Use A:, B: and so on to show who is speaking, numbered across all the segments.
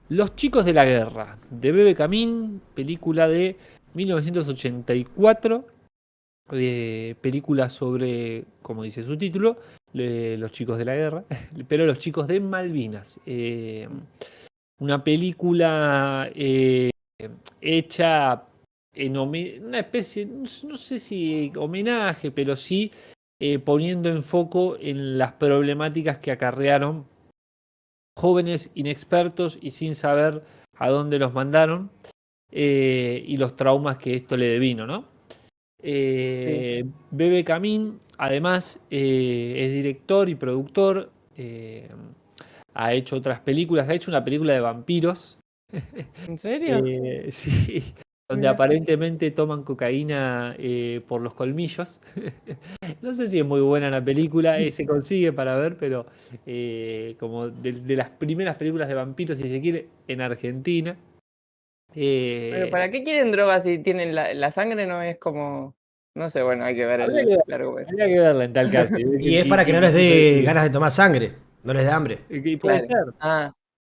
A: Los chicos de la guerra, de Bebe Camín, película de 1984, película sobre, como dice su título, los chicos de la guerra, pero los chicos de Malvinas. Una película hecha en una especie, no sé si homenaje, pero sí poniendo en foco en las problemáticas que acarrearon jóvenes inexpertos y sin saber a dónde los mandaron, y los traumas que esto le devino, ¿no?
B: Sí.
A: Bebe Camín, además, es director y productor, ha hecho otras películas, ha hecho una película de vampiros,
B: ¿En serio?
A: sí, donde
B: Mira.
A: aparentemente toman cocaína por los colmillos. No sé si es muy buena la película, se consigue para ver, pero como de las primeras películas de vampiros, si se quiere, en Argentina.
B: Pero
A: Eh,
B: ¿para qué quieren drogas si tienen la sangre no es como, no sé, bueno, hay que ver
A: habría que verla,
B: el argumento.
A: habría que verla en tal caso.
C: Y es para que no les dé ganas de tomar sangre, no les dé hambre.
A: Y puede
B: Claro.
A: ser.
B: Ah,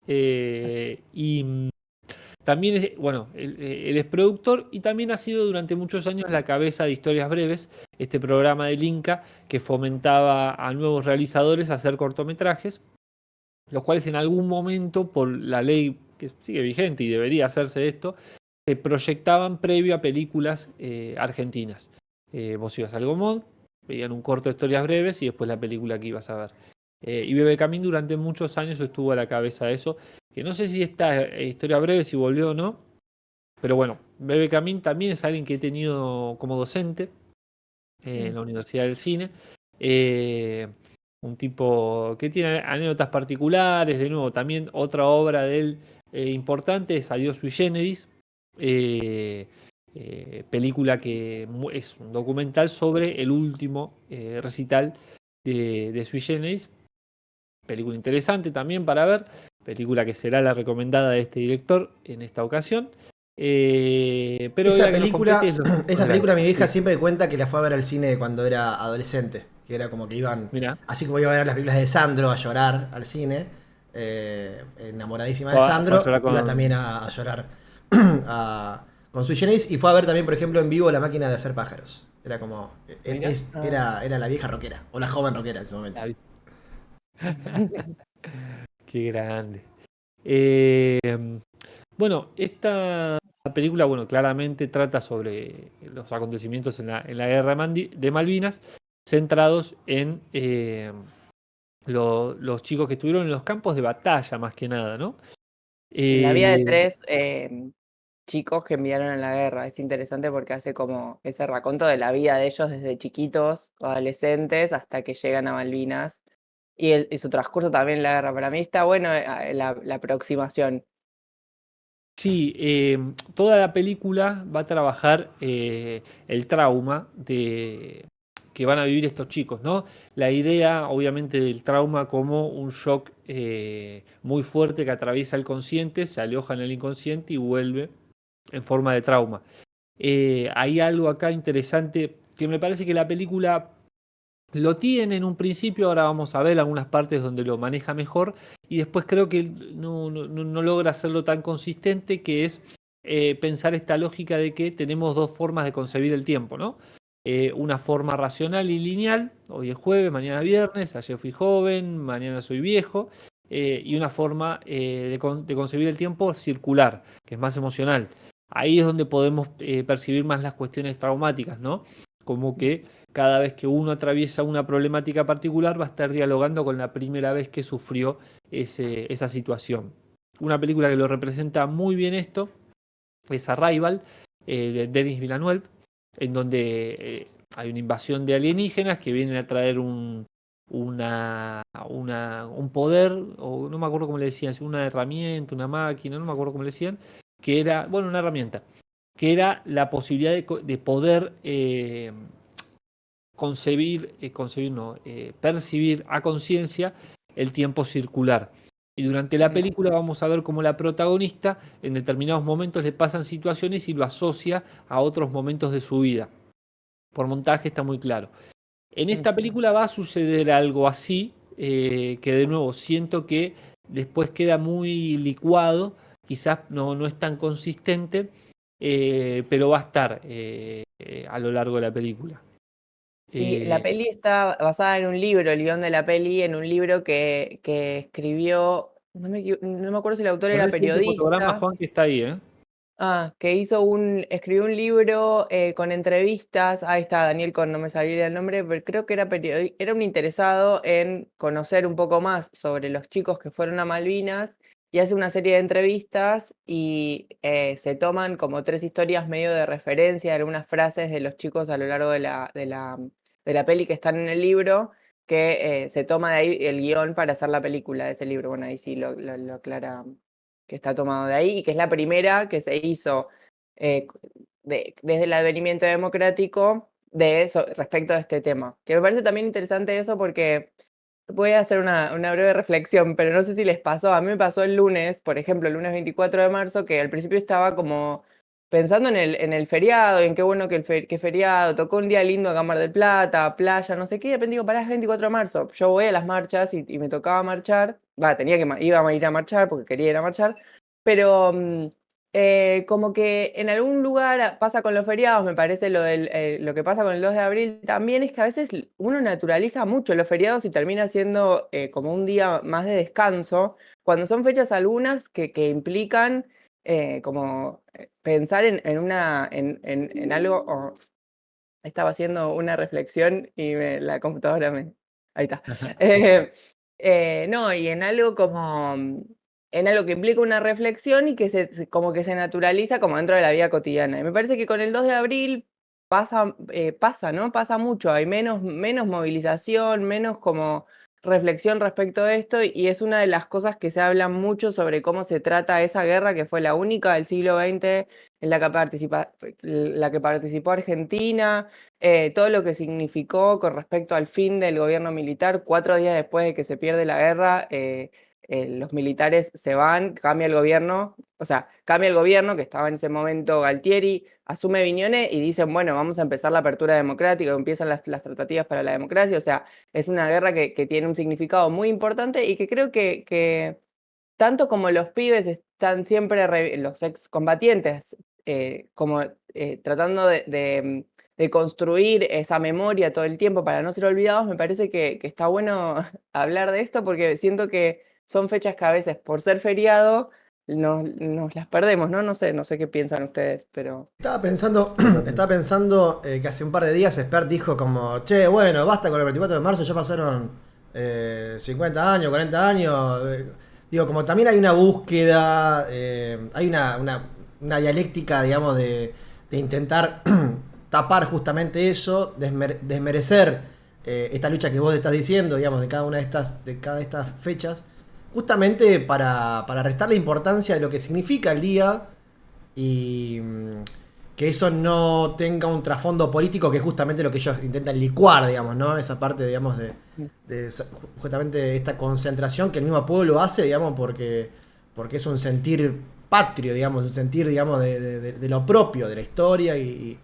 A: Y también es, bueno, él es productor y también ha sido durante muchos años la cabeza de Historias Breves, este programa del Inca que fomentaba a nuevos realizadores a hacer cortometrajes, los cuales en algún momento, por la ley que sigue vigente y debería hacerse esto, se proyectaban previo a películas argentinas. Vos ibas al Gomón, veían un corto de Historias Breves y después la película que ibas a ver. Y Bebe Camín durante muchos años estuvo a la cabeza de eso, que no sé si esta Historia Breve, si volvió o no, pero bueno, Bebe Camín también es alguien que he tenido como docente en la Universidad del Cine. Eh, un tipo que tiene anécdotas particulares, de nuevo, también otra obra de él importante es Adiós sui generis, eh, película que es un documental sobre el último recital de sui generis, película interesante también para ver, película que será la recomendada de este director en esta ocasión. Pero
C: Esa
A: la que nos compete es
C: película,
A: Los chicos
C: esa
A: de la
C: película mi
A: guerra.
C: vieja
A: Sí,
C: siempre cuenta que la fue a ver al cine cuando era adolescente. Que era como que iban,
A: mira,
C: así como iba a ver las películas de Sandro a llorar al cine, enamoradísima de
A: fue a
C: Sandro,
A: llorar
C: iba también
A: con.
C: a llorar con Sui Generis y fue a ver también, por ejemplo, en vivo La máquina de hacer pájaros. Era como,
A: Mira,
B: ah.
C: era la vieja rockera, o la joven rockera en ese momento.
A: la vi. Qué grande. Eh, bueno, esta película, bueno, claramente trata sobre los acontecimientos en la guerra de Malvinas, centrados en los chicos que estuvieron en los campos de batalla, más que nada, ¿no?
B: La vida de
A: Eh,
B: tres chicos que enviaron a la guerra. Es interesante porque hace como ese raconto de la vida de ellos desde chiquitos, adolescentes, hasta que llegan a Malvinas. Y su transcurso también en la guerra. Para mí está bueno la aproximación.
A: Sí, toda la película va a trabajar el trauma que van a vivir estos chicos, ¿no? La idea, obviamente, del trauma como un shock muy fuerte que atraviesa el consciente, se aloja en el inconsciente y vuelve en forma de trauma. Hay algo acá interesante que me parece que la película lo tiene en un principio, ahora vamos a ver algunas partes donde lo maneja mejor y después creo que no logra hacerlo tan consistente, que es pensar esta lógica de que tenemos dos formas de concebir el tiempo, ¿no? Una forma racional y lineal, hoy es jueves, mañana viernes, ayer fui joven, mañana soy viejo, y una forma de concebir el tiempo circular, que es más emocional. Ahí es donde podemos percibir más las cuestiones traumáticas, ¿no? Como que cada vez que uno atraviesa una problemática particular va a estar dialogando con la primera vez que sufrió esa situación. Una película que lo representa muy bien esto es Arrival, de Denis Villeneuve, en donde hay una invasión de alienígenas que vienen a traer un poder, o no me acuerdo cómo le decían, una herramienta, una máquina, no me acuerdo cómo le decían, que era, bueno, una herramienta, que era la posibilidad de poder concebir no, percibir a conciencia el tiempo circular. Y durante la
B: Mm,
A: película vamos a ver cómo la protagonista en determinados momentos le pasan situaciones y lo asocia a otros momentos de su vida. Por montaje está muy claro. En esta
B: ujú.
A: película va a suceder algo así, que de nuevo siento que después queda muy licuado, quizás no es tan consistente, pero va a estar a lo largo de la película.
B: Sí, la peli está basada en un libro, el guión de la peli, en un libro que escribió, no me acuerdo si el autor
A: Con
B: era
A: el siguiente fotograma,
B: periodista.
A: Juan, que está ahí, ¿eh?
B: Que escribió un libro con entrevistas. Ahí está, Daniel Con, no me sabía el nombre, pero creo que era un interesado en conocer un poco más sobre los chicos que fueron a Malvinas y hace una serie de entrevistas y se toman como 3 historias medio de referencia, algunas frases de los chicos a lo largo de la peli que están en el libro, que se toma de ahí el guión para hacer la película de ese libro. Bueno, ahí sí lo aclara que está tomado de ahí y que es la primera que se hizo eh, desde el advenimiento democrático respecto a este tema. Que me parece también interesante eso porque voy a hacer una breve reflexión, pero no sé si les pasó. A mí me pasó el lunes, por ejemplo, el lunes 24 de marzo, que al principio estaba como pensando en el feriado, y en qué bueno que feriado, tocó un día lindo acá en Mar del Plata, playa, no sé qué, y de repente digo, pará, es 24 de marzo. Yo voy a las marchas y me tocaba marchar, iba a ir a marchar porque quería ir a marchar, pero como que en algún lugar pasa con los feriados, me parece lo que pasa con el 2 de abril también es que a veces uno naturaliza mucho los feriados y termina siendo como un día más de descanso, cuando son fechas algunas que implican como pensar en algo. Estaba haciendo una reflexión y la computadora me... Ahí está. No, y en algo en algo que implica una reflexión y que como que se naturaliza como dentro de la vida cotidiana. Y me parece que con el 2 de abril pasa, ¿no? Pasa mucho, hay menos movilización, menos como reflexión respecto a esto, y es una de las cosas que se habla mucho sobre cómo se trata esa guerra, que fue la única del siglo XX en la que participó Argentina, todo lo que significó con respecto al fin del gobierno militar. 4 días después de que se pierde la guerra, los militares se van, cambia el gobierno, o sea, cambia el gobierno, que estaba en ese momento Galtieri, asume Viñones y dicen, bueno, vamos a empezar la apertura democrática, empiezan las tratativas para la democracia. O sea, es una guerra que tiene un significado muy importante y que creo que tanto como los pibes están siempre, los excombatientes, como tratando de construir esa memoria todo el tiempo para no ser olvidados, me parece que está bueno hablar de esto porque siento que son fechas que a veces por ser feriado nos las perdemos, ¿no? No sé qué piensan ustedes, pero...
C: Estaba pensando que hace un par de días Spert dijo como, che, bueno, basta con el 24 de marzo, ya pasaron 50 años, 40 años. Digo, como también hay una búsqueda, hay una dialéctica, digamos, de intentar tapar justamente eso, desmerecer esta lucha que vos estás diciendo, digamos, de cada de estas fechas, justamente para restar la importancia de lo que significa el día y que eso no tenga un trasfondo político, que es justamente lo que ellos intentan licuar, digamos, ¿no? Esa parte, digamos, de justamente esta concentración que el mismo pueblo hace, digamos, porque es un sentir patrio, digamos, un sentir, digamos, de lo propio, de la historia de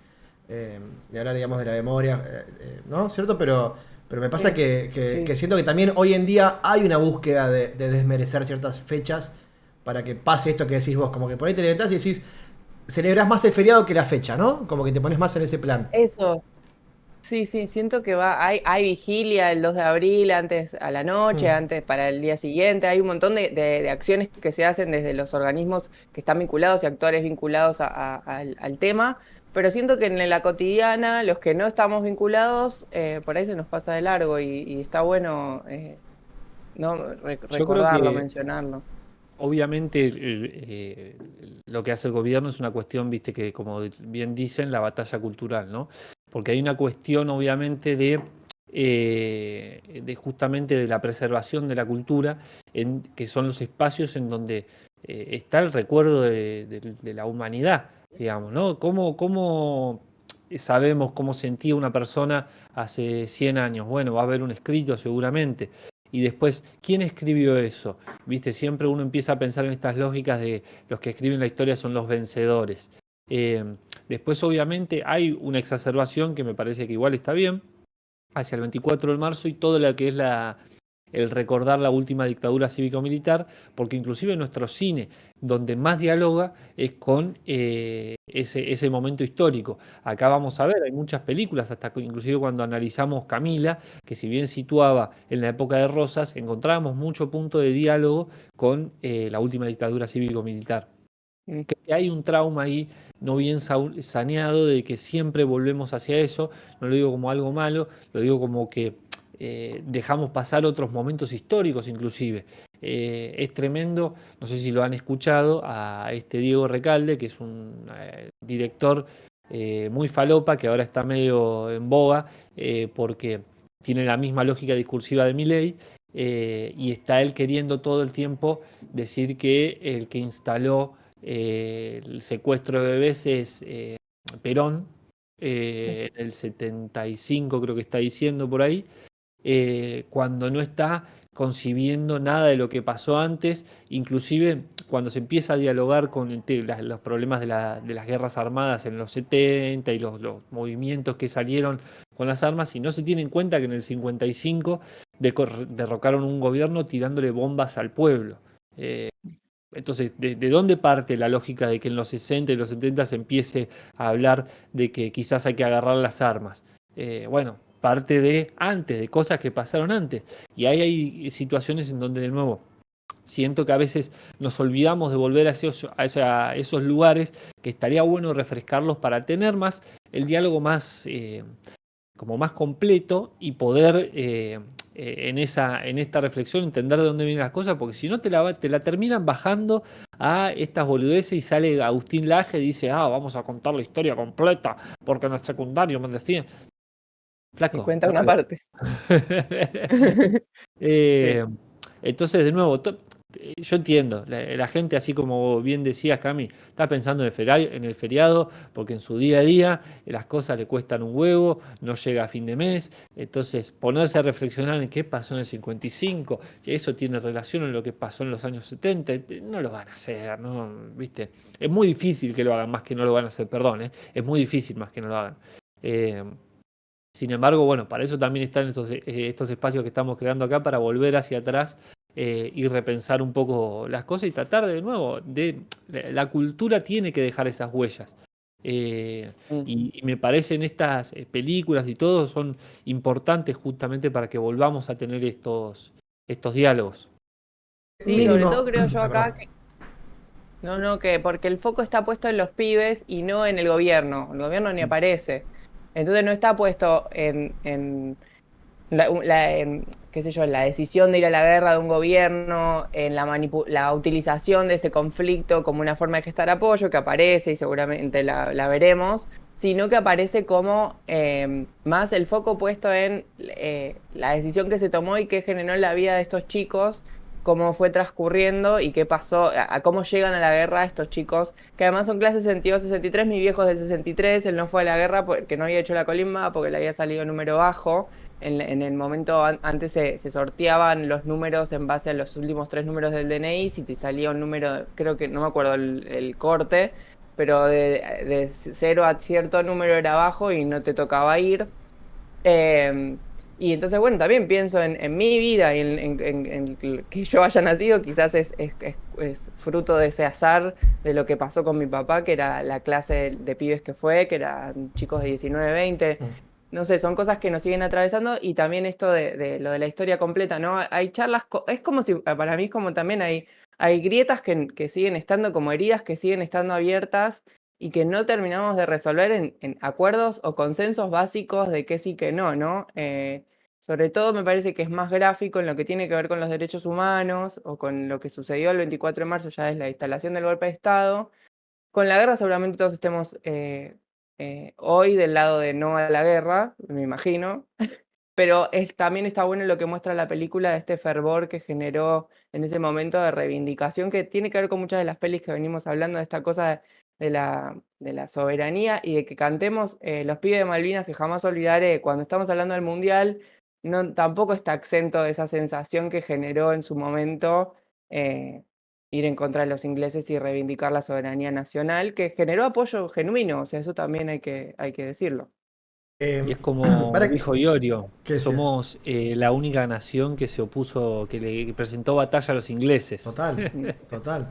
C: hablar, digamos, de la memoria, ¿no? ¿Cierto? Pero me pasa
B: Sí,
C: que
B: sí.
C: siento que también hoy en día hay una búsqueda de desmerecer ciertas fechas para que pase esto que decís vos, como que por ahí te levantás y decís, celebrás más el feriado que la fecha, ¿no? Como que te pones más en ese plan.
B: Eso, sí, sí, siento que hay vigilia el 2 de abril, antes a la noche,
C: Mm.
B: antes para el día siguiente, hay un montón de acciones que se hacen desde los organismos que están vinculados y actores vinculados al tema, pero siento que en la cotidiana, los que no estamos vinculados, por ahí se nos pasa de largo y está bueno no
A: Yo creo
B: recordarlo,
A: que
B: mencionarlo.
A: obviamente lo que hace el gobierno es una cuestión, viste, que como bien dicen, la batalla cultural, ¿no? Porque hay una cuestión obviamente de justamente de la preservación de la cultura, que son los espacios en donde está el recuerdo de la humanidad, digamos, ¿no? ¿Cómo sabemos cómo sentía una persona hace 100 años? Bueno, va a haber un escrito seguramente. Y después, ¿quién escribió eso? Viste, siempre uno empieza a pensar en estas lógicas de los que escriben la historia son los vencedores. Eh, Después, obviamente, hay una exacerbación que me parece que igual está bien, hacia el 24 de marzo y todo lo que es el recordar la última dictadura cívico-militar, porque inclusive nuestro cine, donde más dialoga, es con ese momento histórico. Acá vamos a ver, hay muchas películas, hasta inclusive cuando analizamos Camila, que si bien situaba en la época de Rosas, encontrábamos mucho punto de diálogo con la última dictadura cívico-militar.
B: Mm.
A: Que hay un trauma ahí no bien saneado de que siempre volvemos hacia eso. No lo digo como algo malo, lo digo como que dejamos pasar otros momentos históricos inclusive. Es tremendo, no sé si lo han escuchado, a este Diego Recalde, que es un director muy falopa, que ahora está medio en boga, porque tiene la misma lógica discursiva de Milei, y está él queriendo todo el tiempo decir que el que instaló el secuestro de bebés es Perón, en el 75 creo que está diciendo por ahí, cuando no está concibiendo nada de lo que pasó antes, inclusive cuando se empieza a dialogar con los problemas de las guerras armadas en los 70 y los movimientos que salieron con las armas, y no se tiene en cuenta que en el 55 derrocaron un gobierno tirándole bombas al pueblo. Entonces, ¿de dónde parte la lógica de que en los 60 y los 70 se empiece a hablar de que quizás hay que agarrar las armas? Bueno, parte de antes, de cosas que pasaron antes. Y ahí hay situaciones en donde, de nuevo, siento que a veces nos olvidamos de volver a esos lugares, que estaría bueno refrescarlos para tener más el diálogo más, como más completo, y poder en esta reflexión entender de dónde vienen las cosas, porque si no te la terminan bajando a estas boludeces, y sale Agustín Laje y dice, vamos a contar la historia completa, porque en el secundario me decían,
B: Y
A: flaco,
B: cuenta una
A: dame.
B: parte. Sí.
A: Entonces, de nuevo, yo entiendo, la gente, así como bien decías, Cami, está pensando en el feriado, porque en su día a día las cosas le cuestan un huevo, no llega a fin de mes. Entonces, ponerse a reflexionar en qué pasó en el 55, que eso tiene relación en lo que pasó en los años 70, no lo van a hacer, ¿no? ¿Viste? Es muy difícil que lo hagan, más que no lo van a hacer, perdón, ¿eh? Es muy difícil más que no lo hagan. Eh, Sin embargo, bueno, para eso también están estos espacios que estamos creando acá, para volver hacia atrás y repensar un poco las cosas, y tratar de nuevo, la cultura tiene que dejar esas huellas.
B: Mm.
A: Y me parecen estas películas y todo son importantes justamente para que volvamos a tener estos diálogos.
B: Sí, sobre todo
C: Mínimo.
B: creo yo acá
C: Perdón.
B: no, que porque el foco está puesto en los pibes y no en el gobierno. El gobierno ni aparece. Entonces no está puesto en qué sé yo, en la decisión de ir a la guerra de un gobierno, en la utilización de ese conflicto como una forma de gestar apoyo, que aparece y seguramente la veremos, sino que aparece como más el foco puesto en la decisión que se tomó y que generó en la vida de estos chicos, cómo fue transcurriendo y qué pasó, a cómo llegan a la guerra estos chicos, que además son clases 62-63, mi viejo es del 63, él no fue a la guerra porque no había hecho la colimba, porque le había salido número bajo. En el momento antes se sorteaban los números en base a los últimos 3 números del DNI, si te salía un número, creo que no me acuerdo el corte, pero de 0 a cierto número era bajo y no te tocaba ir. Y entonces, bueno, también pienso en mi vida y en que yo haya nacido, quizás es fruto de ese azar de lo que pasó con mi papá, que era la clase de pibes que fue, que eran chicos de 19, 20. No sé, son cosas que nos siguen atravesando, y también esto de lo de la historia completa, ¿no? Hay charlas, es como si, para mí es como también hay grietas que siguen estando, como heridas que siguen estando abiertas y que no terminamos de resolver en acuerdos o consensos básicos de qué sí, qué no, ¿no? Sobre todo me parece que es más gráfico en lo que tiene que ver con los derechos humanos o con lo que sucedió el 24 de marzo, ya es la instalación del golpe de Estado. Con la guerra seguramente todos estemos hoy del lado de no a la guerra, me imagino, pero también está bueno lo que muestra la película, de este fervor que generó en ese momento de reivindicación, que tiene que ver con muchas de las pelis que venimos hablando, de esta cosa de la soberanía, y de que cantemos Los pibes de Malvinas, que jamás olvidaré, cuando estamos hablando del Mundial, no, tampoco está exento de esa sensación que generó en su momento eh, ir en contra de los ingleses y reivindicar la soberanía nacional, que generó apoyo genuino, o sea, eso también hay que decirlo.
A: Y es como
C: para
A: dijo Iorio,
C: que sea.
A: somos la única nación que se opuso, que presentó batalla a los ingleses.
C: Total,
B: Mm.
C: total.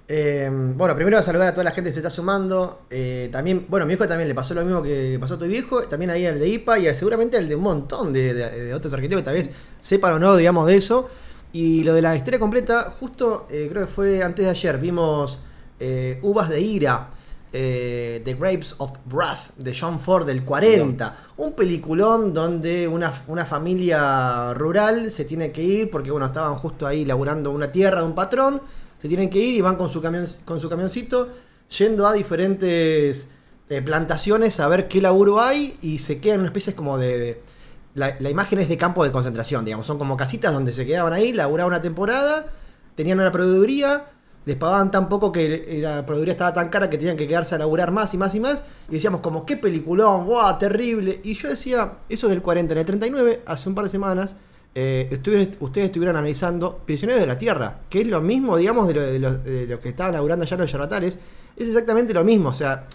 C: Bueno, primero saludar a toda la gente que se está sumando. También, bueno, a mi hijo también le pasó lo mismo que pasó a tu viejo. También ahí al de IPA y seguramente al de un montón de otros arquitectos que tal vez sepan o no, digamos, de eso. Y lo de la historia completa, justo creo que fue antes de ayer, vimos Uvas de Ira, The Grapes of Wrath, de John Ford del 40. Un peliculón donde una familia rural se tiene que ir porque, bueno, estaban justo ahí laburando una tierra de un patrón. Se tienen que ir y van con su camioncito yendo a diferentes plantaciones a ver qué laburo hay y se quedan en una especie como la imagen es de campo de concentración, digamos. Son como casitas donde se quedaban ahí, laburaban una temporada, tenían una proveeduría, les pagaban tan poco que la proveeduría estaba tan cara que tenían que quedarse a laburar más y más y más. Y decíamos como, qué peliculón, wow, terrible. Y yo decía, eso es del 40, en el 39, hace un par de semanas, ustedes estuvieron analizando Prisioneros de la Tierra, que es lo mismo, digamos, de lo que estaban laburando allá los Yerbatales. Es exactamente lo mismo, o sea,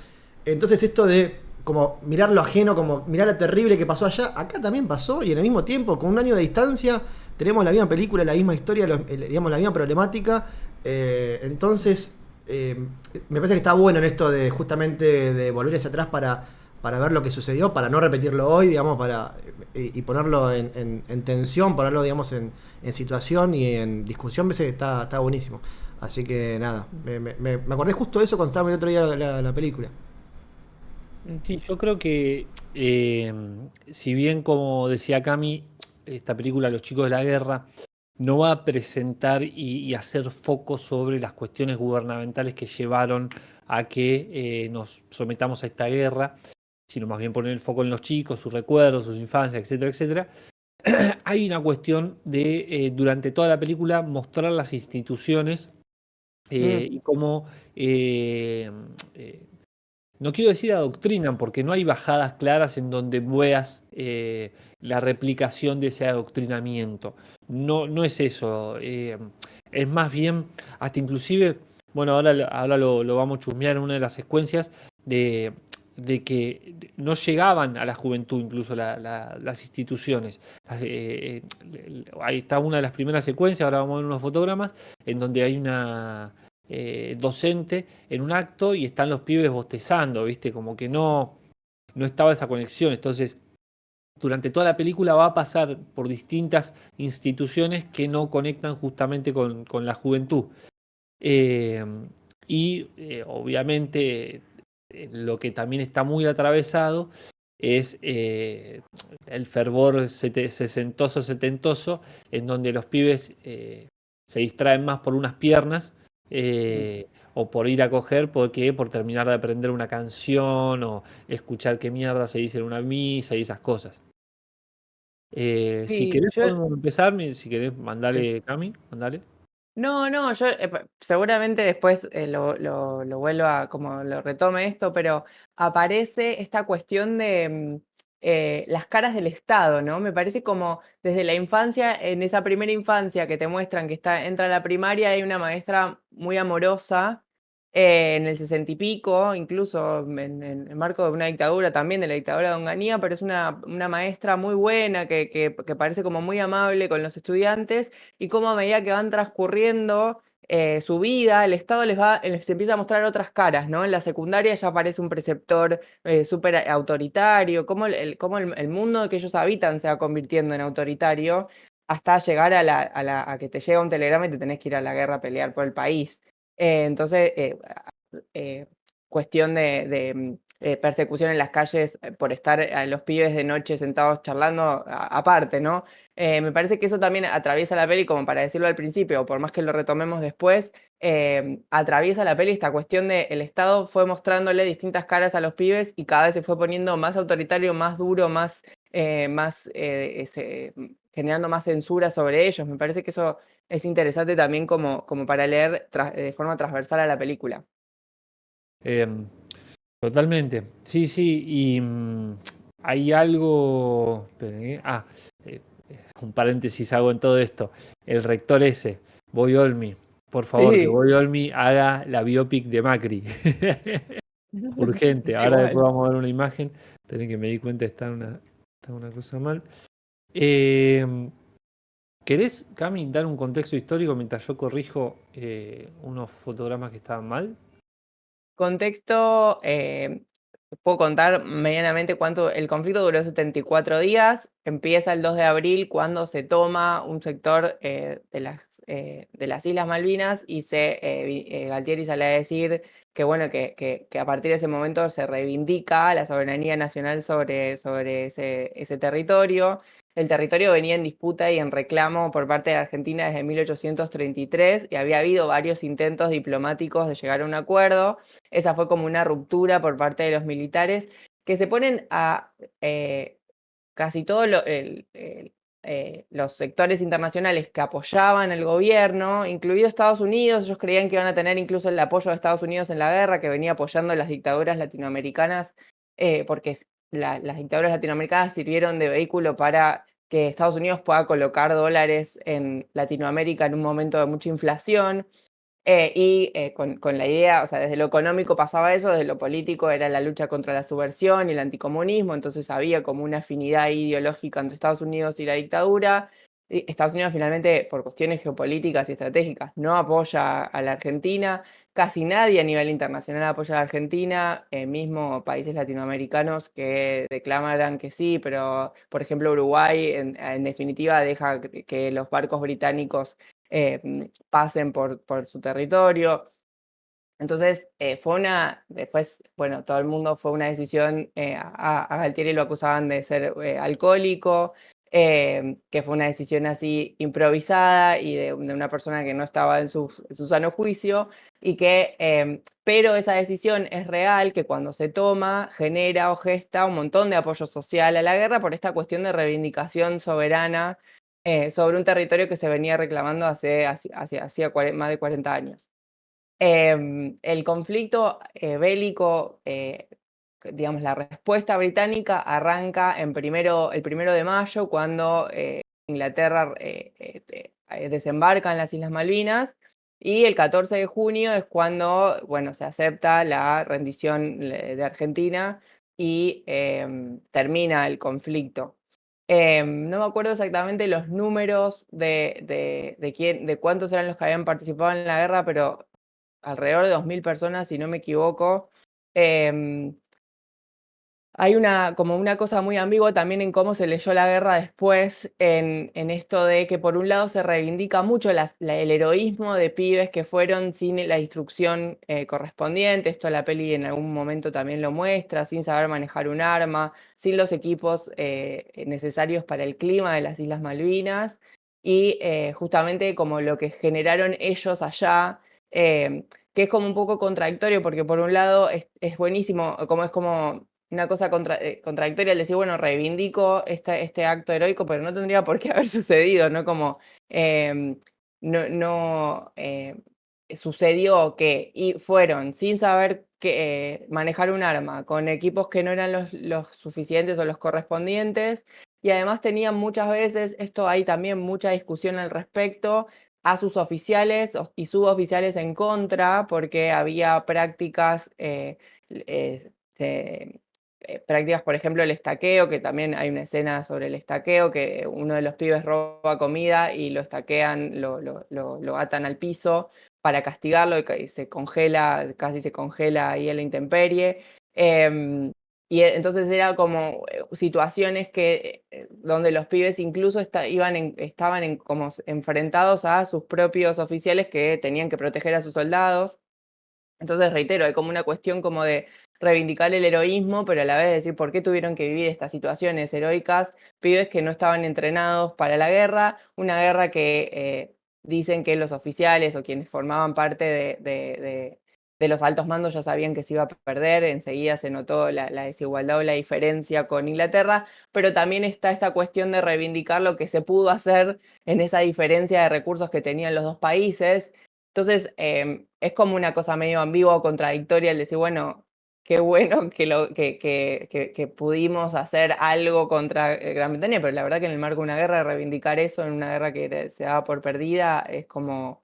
C: entonces esto de como mirar lo ajeno, como mirar lo terrible que pasó allá, acá también pasó y en el mismo tiempo, con un año de distancia, tenemos la misma película, la misma historia, digamos, la misma problemática. Entonces, me parece que está bueno en esto de justamente de volver hacia atrás para ver lo que sucedió, para no repetirlo hoy, digamos, y ponerlo en tensión, ponerlo, digamos, en situación y en discusión, me parece que está buenísimo. Así que nada, me acordé justo de eso cuando estaba viendo el otro día la película.
A: Sí, yo creo que si bien como decía Cami, esta película Los chicos de la guerra no va a presentar y hacer foco sobre las cuestiones gubernamentales que llevaron a que nos sometamos a esta guerra, sino más bien poner el foco en los chicos, sus recuerdos, sus infancias, etcétera, etcétera. Hay una cuestión de, durante toda la película, mostrar las instituciones
B: Mm.
A: y cómo no quiero decir adoctrinan, porque no hay bajadas claras en donde veas la replicación de ese adoctrinamiento. No, no es eso. Es más bien, hasta inclusive, bueno, ahora lo vamos a chusmear en una de las secuencias de que no llegaban a la juventud, incluso las instituciones. Ahí está una de las primeras secuencias, ahora vamos a ver unos fotogramas, en donde hay una docente en un acto y están los pibes bostezando, ¿viste? Como que no estaba esa conexión. Entonces, durante toda la película va a pasar por distintas instituciones que no conectan justamente con la juventud. Eh, Obviamente lo que también está muy atravesado es el fervor sesentoso, setentoso, en donde los pibes se distraen más por unas piernas o por ir a coger, porque por terminar de aprender una canción o escuchar qué mierda se dice en una misa y esas cosas. Si
B: Sí,
A: querés
B: yo
A: podemos empezar, si querés,
B: sí.
A: mandale, Cami, mandale.
B: No, no, yo seguramente después lo vuelvo a, como lo retome esto, pero aparece esta cuestión de las caras del Estado, ¿no? Me parece como desde la infancia, en esa primera infancia que te muestran que entra a la primaria, hay una maestra muy amorosa, en el 60 y pico, incluso en el marco de una dictadura, también de la dictadura de Onganía, pero es una maestra muy buena, que parece como muy amable con los estudiantes y cómo a medida que van transcurriendo su vida, el Estado les empieza a mostrar otras caras, ¿no? En la secundaria ya aparece un preceptor súper autoritario, cómo el mundo que ellos habitan se va convirtiendo en autoritario hasta llegar a que te llega un telegrama y te tenés que ir a la guerra a pelear por el país. Entonces, eh, cuestión de persecución en las calles por estar a los pibes de noche sentados charlando aparte, ¿no? Me parece que eso también atraviesa la peli, como para decirlo al principio, por más que lo retomemos después, atraviesa la peli esta cuestión de el Estado fue mostrándole distintas caras a los pibes y cada vez se fue poniendo más autoritario, más duro, generando más censura sobre ellos. Me parece que eso es interesante también como para leer de forma transversal a la película.
A: Em, Totalmente. Sí, sí. Y hay algo. Esperen, eh, un paréntesis hago en todo esto. El rector ese, Boy Olmi. Por favor, que
B: Sí.
A: Boy Olmi haga la biopic de Macri. urgente.
B: Es
A: Ahora después
B: igual.
A: vamos a ver una imagen. Tenés que me di cuenta, está una cosa mal. Eh, ¿Querés, Cami, dar un contexto histórico mientras yo corrijo unos fotogramas que estaban mal?
B: Contexto, puedo contar medianamente cuánto. El conflicto duró 74 días, empieza el 2 de abril cuando se toma un sector de las Islas Malvinas y Galtieri sale a decir que, bueno, que a partir de ese momento se reivindica la soberanía nacional sobre ese territorio. El territorio venía en disputa y en reclamo por parte de Argentina desde 1833 y había habido varios intentos diplomáticos de llegar a un acuerdo. Esa fue como una ruptura por parte de los militares que se ponen a casi todos los sectores internacionales que apoyaban al gobierno, incluido Estados Unidos. Ellos creían que iban a tener incluso el apoyo de Estados Unidos en la guerra, que venía apoyando las dictaduras latinoamericanas, porque las dictaduras latinoamericanas sirvieron de vehículo para que Estados Unidos pueda colocar dólares en Latinoamérica en un momento de mucha inflación. Con la idea, o sea, desde lo económico pasaba eso, desde lo político era la lucha contra la subversión y el anticomunismo, entonces había como una afinidad ideológica entre Estados Unidos y la dictadura. Y Estados Unidos finalmente, por cuestiones geopolíticas y estratégicas, no apoya a la Argentina. Casi nadie a nivel internacional apoya a la Argentina, mismo países latinoamericanos que declamaran que sí, pero por ejemplo Uruguay en definitiva deja que los barcos británicos pasen por su territorio. Entonces, después, bueno, todo el mundo fue una decisión, a Galtieri lo acusaban de ser alcohólico, que fue una decisión así improvisada y de una persona que no estaba en su sano juicio, pero esa decisión es real, que cuando se toma genera o gesta un montón de apoyo social a la guerra por esta cuestión de reivindicación soberana sobre un territorio que se venía reclamando hacía más de 40 años. El conflicto bélico, digamos, la respuesta británica arranca el 1 de mayo, cuando Inglaterra desembarca en las Islas Malvinas, y el 14 de junio es cuando, bueno, se acepta la rendición de Argentina y termina el conflicto. No me acuerdo exactamente los números de cuántos eran los que habían participado en la guerra, pero alrededor de 2000 personas, si no me equivoco. Em, Hay como una cosa muy ambigua también en cómo se leyó la guerra después, en esto de que por un lado se reivindica mucho el heroísmo de pibes que fueron sin la instrucción correspondiente. Esto la peli en algún momento también lo muestra, sin saber manejar un arma, sin los equipos necesarios para el clima de las Islas Malvinas, y justamente como lo que generaron ellos allá, que es como un poco contradictorio, porque por un lado es buenísimo, es como una cosa contradictoria el decir, bueno, reivindico este acto heroico, pero no tendría por qué haber sucedido, ¿no? Como no sucedió y fueron sin saber manejar un arma, con equipos que no eran los suficientes o los correspondientes, y además tenían muchas veces, esto hay también mucha discusión al respecto, a sus oficiales y suboficiales en contra, porque había prácticas prácticas, por ejemplo, el estaqueo, que también hay una escena sobre el estaqueo, que uno de los pibes roba comida y lo estaquean, lo atan al piso para castigarlo, y se congela, casi se congela ahí en la intemperie. Entonces era como situaciones donde los pibes incluso estaban como enfrentados a sus propios oficiales que tenían que proteger a sus soldados. Entonces, reitero, hay como una cuestión como de reivindicar el heroísmo, pero a la vez decir por qué tuvieron que vivir estas situaciones heroicas, pibes que no estaban entrenados para la guerra, una guerra que dicen que los oficiales o quienes formaban parte de los altos mandos ya sabían que se iba a perder. Enseguida se notó la desigualdad o la diferencia con Inglaterra, pero también está esta cuestión de reivindicar lo que se pudo hacer en esa diferencia de recursos que tenían los dos países. Entonces, es como una cosa medio ambigua o contradictoria el decir, bueno, qué bueno que pudimos hacer algo contra Gran Bretaña, pero la verdad que en el marco de una guerra, reivindicar eso en una guerra que se daba por perdida es como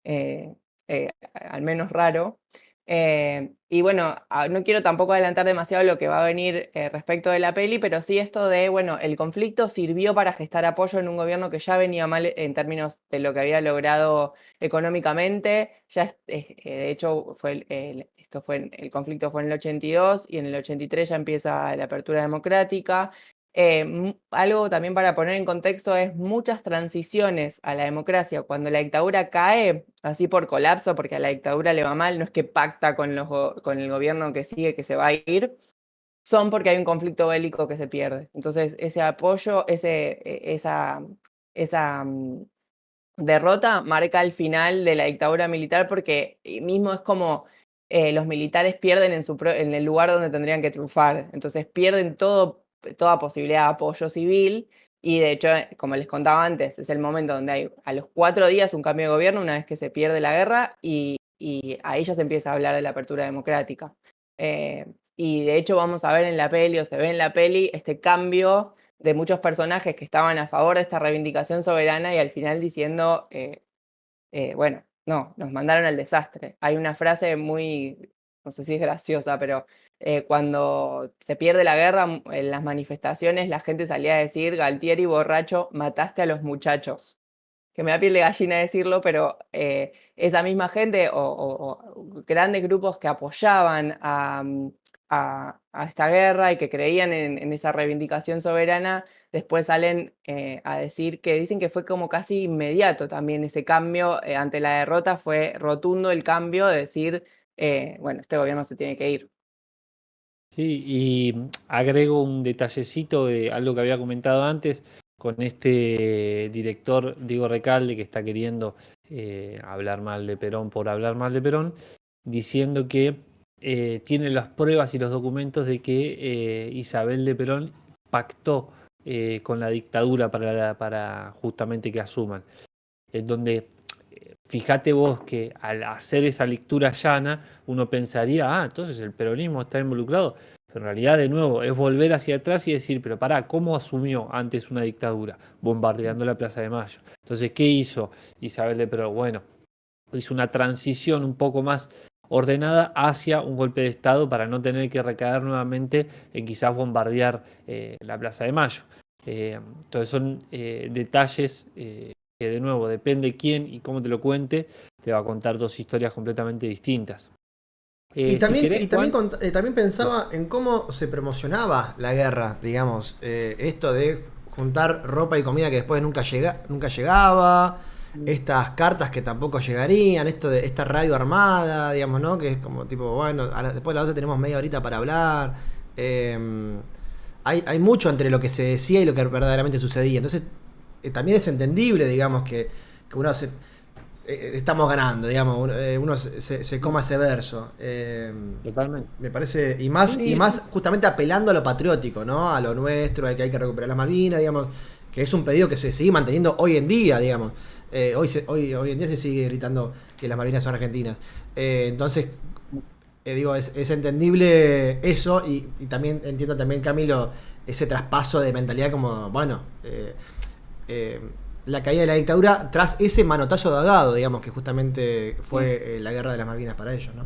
B: al menos raro. Y bueno, no quiero tampoco adelantar demasiado lo que va a venir respecto de la peli, pero sí esto de, bueno, el conflicto sirvió para gestar apoyo en un gobierno que ya venía mal en términos de lo que había logrado económicamente. De hecho, el conflicto fue en el 82 y en el 83 ya empieza la apertura democrática. Algo también para poner en contexto es muchas transiciones a la democracia. Cuando la dictadura cae, así por colapso, porque a la dictadura le va mal, no es que pacta con el gobierno que sigue, que se va a ir, son porque hay un conflicto bélico que se pierde. Entonces, ese apoyo, esa derrota marca el final de la dictadura militar porque mismo es como los militares pierden en el lugar donde tendrían que triunfar. Entonces pierden toda posibilidad de apoyo civil y de hecho, como les contaba antes, es el momento donde hay a los 4 días un cambio de gobierno una vez que se pierde la guerra y ahí ya se empieza a hablar de la apertura democrática. Eh, y de hecho vamos a ver en la peli, o se ve en la peli, este cambio de muchos personajes que estaban a favor de esta reivindicación soberana y al final diciendo, bueno, no, nos mandaron al desastre. Hay una frase muy, no sé si es graciosa, pero cuando se pierde la guerra, en las manifestaciones la gente salía a decir, Galtieri borracho, mataste a los muchachos. Que me da piel de gallina decirlo, pero esa misma gente o grandes grupos que apoyaban a esta guerra y que creían en esa reivindicación soberana, después salen a decir que dicen que fue como casi inmediato también ese cambio ante la derrota, fue rotundo el cambio de decir, bueno, este gobierno se tiene que ir.
A: Sí, y agrego un detallecito de algo que había comentado antes con este director Diego Recalde que está queriendo hablar mal de Perón por hablar mal de Perón, diciendo que tiene las pruebas y los documentos de que Isabel de Perón pactó con la dictadura para justamente que asuman. En donde fíjate vos que al hacer esa lectura llana, uno pensaría, entonces el peronismo está involucrado. Pero en realidad, de nuevo, es volver hacia atrás y decir, pero pará, ¿cómo asumió antes una dictadura? Bombardeando la Plaza de Mayo. Entonces, ¿qué hizo Isabel de Perón? Bueno, hizo una transición un poco más ordenada hacia un golpe de Estado para no tener que recaer nuevamente en quizás bombardear la Plaza de Mayo. Entonces son detalles que de nuevo depende quién y cómo te lo cuente, te va a contar dos historias completamente distintas.
C: Y
A: Si
C: también,
A: querés,
C: y también,
A: Juan,
C: también pensaba en cómo se promocionaba la guerra, digamos. Esto de juntar ropa y comida que después nunca llegaba, estas cartas que tampoco llegarían, esto de esta radio armada, digamos, ¿no? Que es como tipo, bueno, después de la otra tenemos media horita para hablar. Hay mucho entre lo que se decía y lo que verdaderamente sucedía. Entonces, también es entendible, digamos, que uno estamos ganando, digamos, uno se coma ese verso.
A: totalmente.
C: Me parece,
B: Sí,
C: y más justamente apelando a lo patriótico, ¿no? A lo nuestro, a que hay que recuperar las Malvinas, digamos, que es un pedido que se sigue manteniendo hoy en día, digamos. Hoy en día se sigue gritando que las Malvinas son argentinas. Entonces, digo, es entendible eso y también entiendo también, Camilo, ese traspaso de mentalidad como, bueno, eh, la caída de la dictadura tras ese manotazo de ahogado, digamos, que justamente fue la guerra de las Malvinas para ellos, ¿no?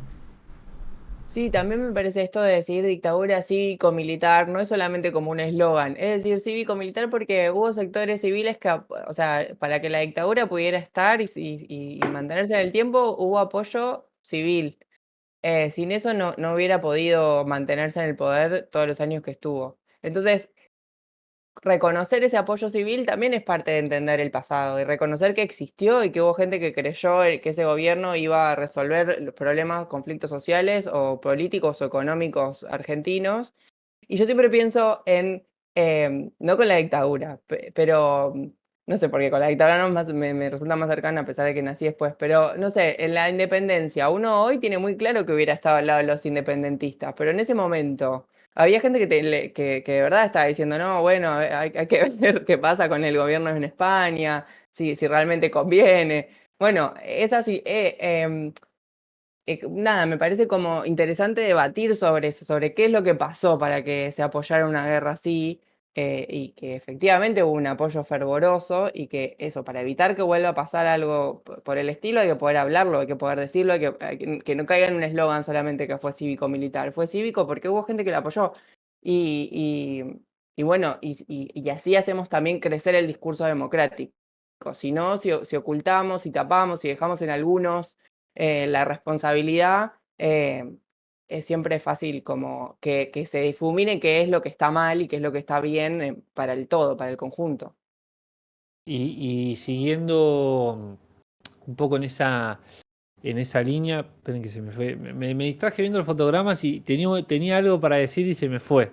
B: sí, también me parece esto de decir dictadura cívico-militar, no es solamente como un eslogan, es decir cívico-militar porque hubo sectores civiles que, o sea, para que la dictadura pudiera estar y mantenerse en el tiempo, hubo apoyo civil. Sin eso no hubiera podido mantenerse en el poder todos los años que estuvo. Entonces, reconocer ese apoyo civil también es parte de entender el pasado y reconocer que existió y que hubo gente que creyó que ese gobierno iba a resolver los problemas, conflictos sociales o políticos o económicos argentinos. Y yo siempre pienso no con la dictadura, pero no sé, porque con la dictadura me resulta más cercana a pesar de que nací después, pero no sé, en la independencia, uno hoy tiene muy claro que hubiera estado al lado de los independentistas, pero en ese momento había gente que de verdad estaba diciendo, no, bueno, hay que ver qué pasa con el gobierno en España, si realmente conviene. Bueno, es así. Nada, me parece como interesante debatir sobre eso, sobre qué es lo que pasó para que se apoyara una guerra así. y que efectivamente hubo un apoyo fervoroso y que eso, para evitar que vuelva a pasar algo por el estilo, hay que poder hablarlo, hay que poder decirlo, que no caiga en un eslogan solamente que fue cívico-militar, fue cívico porque hubo gente que lo apoyó. Y, y bueno, y así hacemos también crecer el discurso democrático. Si no, si ocultamos, si tapamos, si dejamos en algunos la responsabilidad, es siempre fácil como que se difumine qué es lo que está mal y qué es lo que está bien para el todo, para el conjunto.
A: Y siguiendo un poco en esa línea, esperen que se me fue, me distraje viendo los fotogramas y tenía algo para decir y se me fue.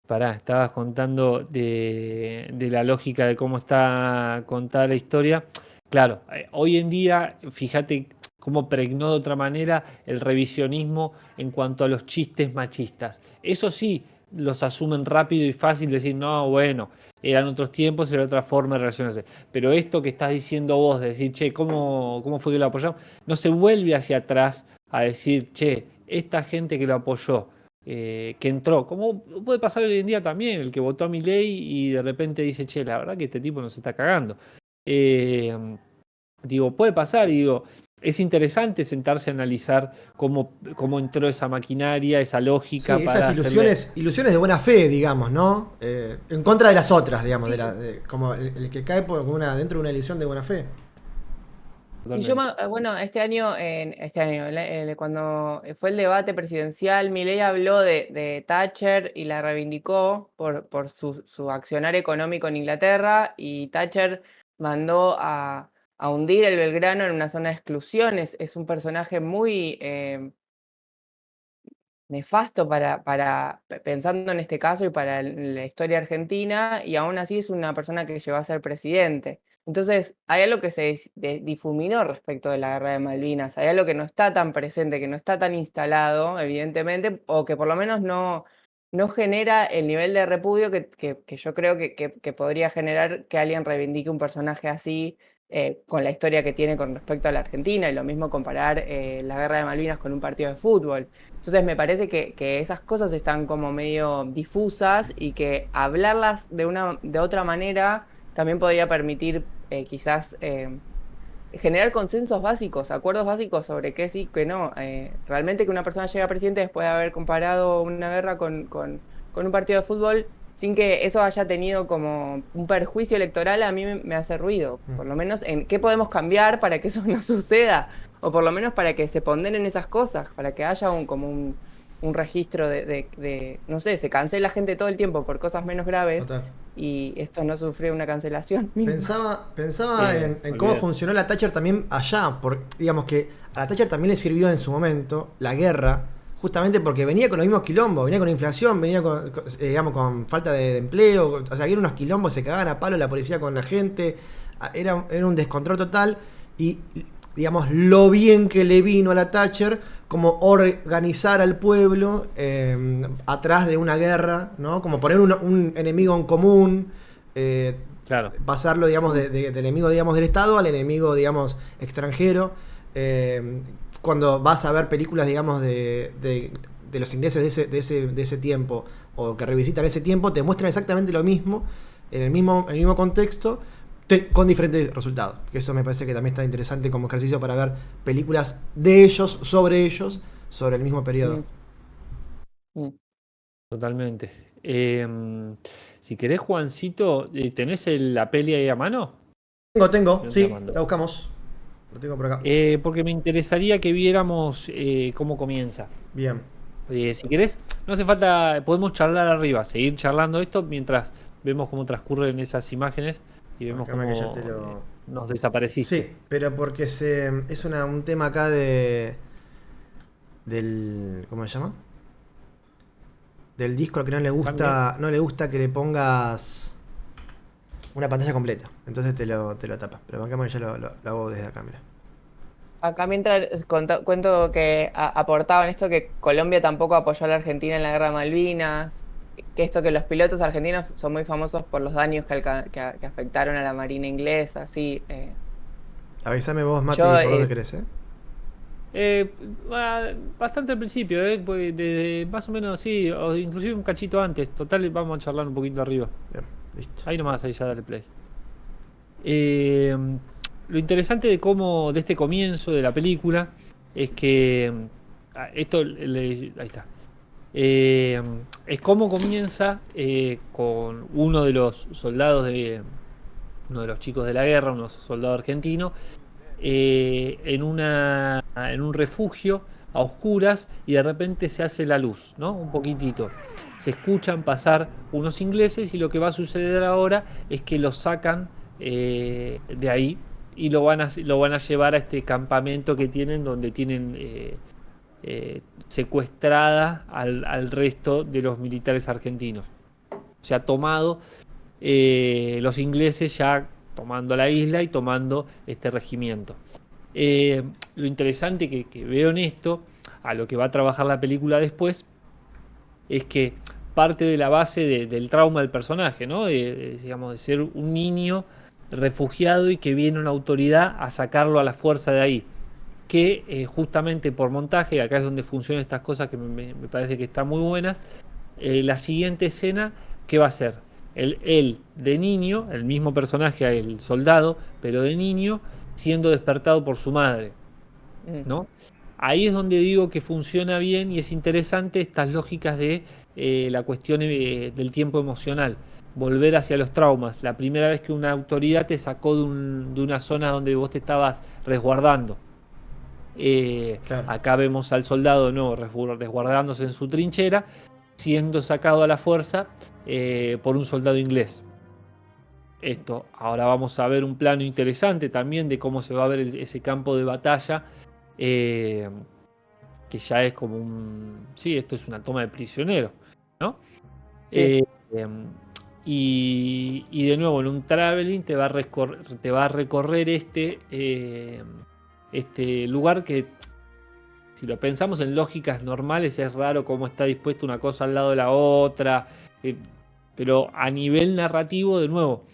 A: Pará, estabas contando de la lógica de cómo está contada la historia. Claro, hoy en día, fíjate cómo pregnó de otra manera el revisionismo en cuanto a los chistes machistas. Eso sí, los asumen rápido y fácil, decir, no, bueno, eran otros tiempos, era otra forma de relacionarse. Pero esto que estás diciendo vos, de decir, che, ¿cómo fue que lo apoyamos? No se vuelve hacia atrás a decir, che, esta gente que lo apoyó, que entró, como puede pasar hoy en día también, el que votó a Milei y de repente dice, che, la verdad que este tipo nos está cagando. Digo, puede pasar y digo, es interesante sentarse a analizar cómo entró esa maquinaria, esa lógica
C: Sí,
A: para
C: esas
A: hacerle...
C: ilusiones de buena fe, digamos, ¿no? En contra de las otras, digamos,
B: Sí.
C: como el que cae dentro de una ilusión de buena fe.
B: Y yo,
A: Totalmente.
B: bueno, cuando fue el debate presidencial, Milei habló de Thatcher y la reivindicó por su accionar económico en Inglaterra, y Thatcher mandó a hundir el Belgrano en una zona de exclusión. Es un personaje muy nefasto pensando en este caso y para la historia argentina, y aún así es una persona que llegó a ser presidente. Entonces, hay algo que se difuminó respecto de la guerra de Malvinas, hay algo que no está tan presente, que no está tan instalado, evidentemente, o que por lo menos no genera el nivel de repudio que yo creo que podría generar que alguien reivindique un personaje así, con la historia que tiene con respecto a la Argentina, y lo mismo comparar la guerra de Malvinas con un partido de fútbol. Entonces me parece que esas cosas están como medio difusas, y que hablarlas de otra manera también podría permitir quizás generar consensos básicos, acuerdos básicos sobre qué sí, qué no. Realmente que una persona llegue a presidente después de haber comparado una guerra con un partido de fútbol sin que eso haya tenido como un perjuicio electoral, a mí me hace ruido. Por lo menos en qué podemos cambiar para que eso no suceda, o por lo menos para que se ponderen esas cosas, para que haya un registro no sé, se cancela gente todo el tiempo por cosas menos graves,
C: Total.
B: y esto no sufre una cancelación misma.
C: Pensaba en cómo
A: Olvídate.
C: funcionó la Thatcher también allá, porque digamos que a la Thatcher también le sirvió en su momento la guerra, justamente porque venía con los mismos quilombos, venía con inflación, venía digamos, con falta de empleo, o sea, había unos quilombos, se cagaban a palo la policía con la gente, era un descontrol total, y digamos, lo bien que le vino a la Thatcher como organizar al pueblo atrás de una guerra, ¿no? Como poner un enemigo en común,
A: Claro.
C: pasarlo, digamos, del enemigo, digamos, del Estado al enemigo, digamos, extranjero. Cuando vas a ver películas, digamos, de los ingleses de ese tiempo, o que revisitan ese tiempo, te muestran exactamente lo mismo, en el mismo contexto, con diferentes resultados. Que eso me parece que también está interesante como ejercicio para ver películas de ellos, sobre el mismo periodo.
B: Mm. Mm.
A: Totalmente. Si querés, Juancito, ¿tenés la peli ahí a mano?
C: Tengo,
A: Yo te
C: sí,
A: mando.
C: la buscamos. Lo tengo por acá.
A: Porque me interesaría que viéramos cómo comienza.
C: Bien.
A: Si querés, no hace falta, podemos charlar arriba, seguir charlando esto mientras vemos cómo transcurren esas imágenes y vemos
C: Acá que ya
A: cómo
C: te lo...
A: nos desapareciste.
C: Sí, pero porque es un tema acá del... ¿Cómo se llama? Del disco al que no le gusta que le pongas una pantalla completa. Entonces te lo tapa. Pero bancamos que ya lo hago desde acá, mira.
B: Acá mientras cuento que aportaban esto, que Colombia tampoco apoyó a la Argentina en la guerra de Malvinas, que esto, que los pilotos argentinos son muy famosos por los daños que afectaron a la marina inglesa, sí.
C: Avísame vos, Mati,
B: Yo,
C: por dónde querés, ¿eh?
A: Bastante al principio, porque más o menos sí, o inclusive un cachito antes. Total, vamos a charlar un poquito arriba.
C: Bien, listo.
A: Ahí nomás, ahí ya dale play. Eh, lo interesante de este comienzo de la película es que ahí está. Eh, es cómo comienza con uno de los chicos de la guerra, unos soldados argentinos, en un refugio a oscuras y de repente se hace la luz, ¿no? Un poquitito. Se escuchan pasar unos ingleses y lo que va a suceder ahora es que los sacan de ahí y lo van a llevar a este campamento que tienen donde tienen secuestrada al resto de los militares argentinos. Se ha tomado los ingleses ya tomando la isla y tomando este regimiento. Lo interesante que veo en esto, a lo que va a trabajar la película después, es que parte de la base del trauma del personaje, ¿no? Digamos, de ser un niño refugiado y que viene una autoridad a sacarlo a la fuerza de ahí. Que justamente por montaje, acá es donde funcionan estas cosas que me parece que están muy buenas, la siguiente escena, ¿qué va a ser? Él de niño, el mismo personaje, el soldado, pero de niño, siendo despertado por su madre, ¿no? Ahí es donde digo que funciona bien y es interesante estas lógicas de la cuestión del tiempo emocional. Volver hacia los traumas. La primera vez que una autoridad te sacó de una zona donde vos te estabas resguardando.
C: Claro.
A: Acá vemos al soldado no resguardándose en su trinchera, siendo sacado a la fuerza por un soldado inglés. Esto, ahora vamos a ver un plano interesante también de cómo se va a ver ese campo de batalla, que ya es como sí, esto es una toma de prisionero, ¿no?
B: Sí.
A: Y de nuevo, en un traveling te va a recorrer este lugar que, si lo pensamos en lógicas normales, es raro cómo está dispuesta una cosa al lado de la otra, pero a nivel narrativo, de nuevo,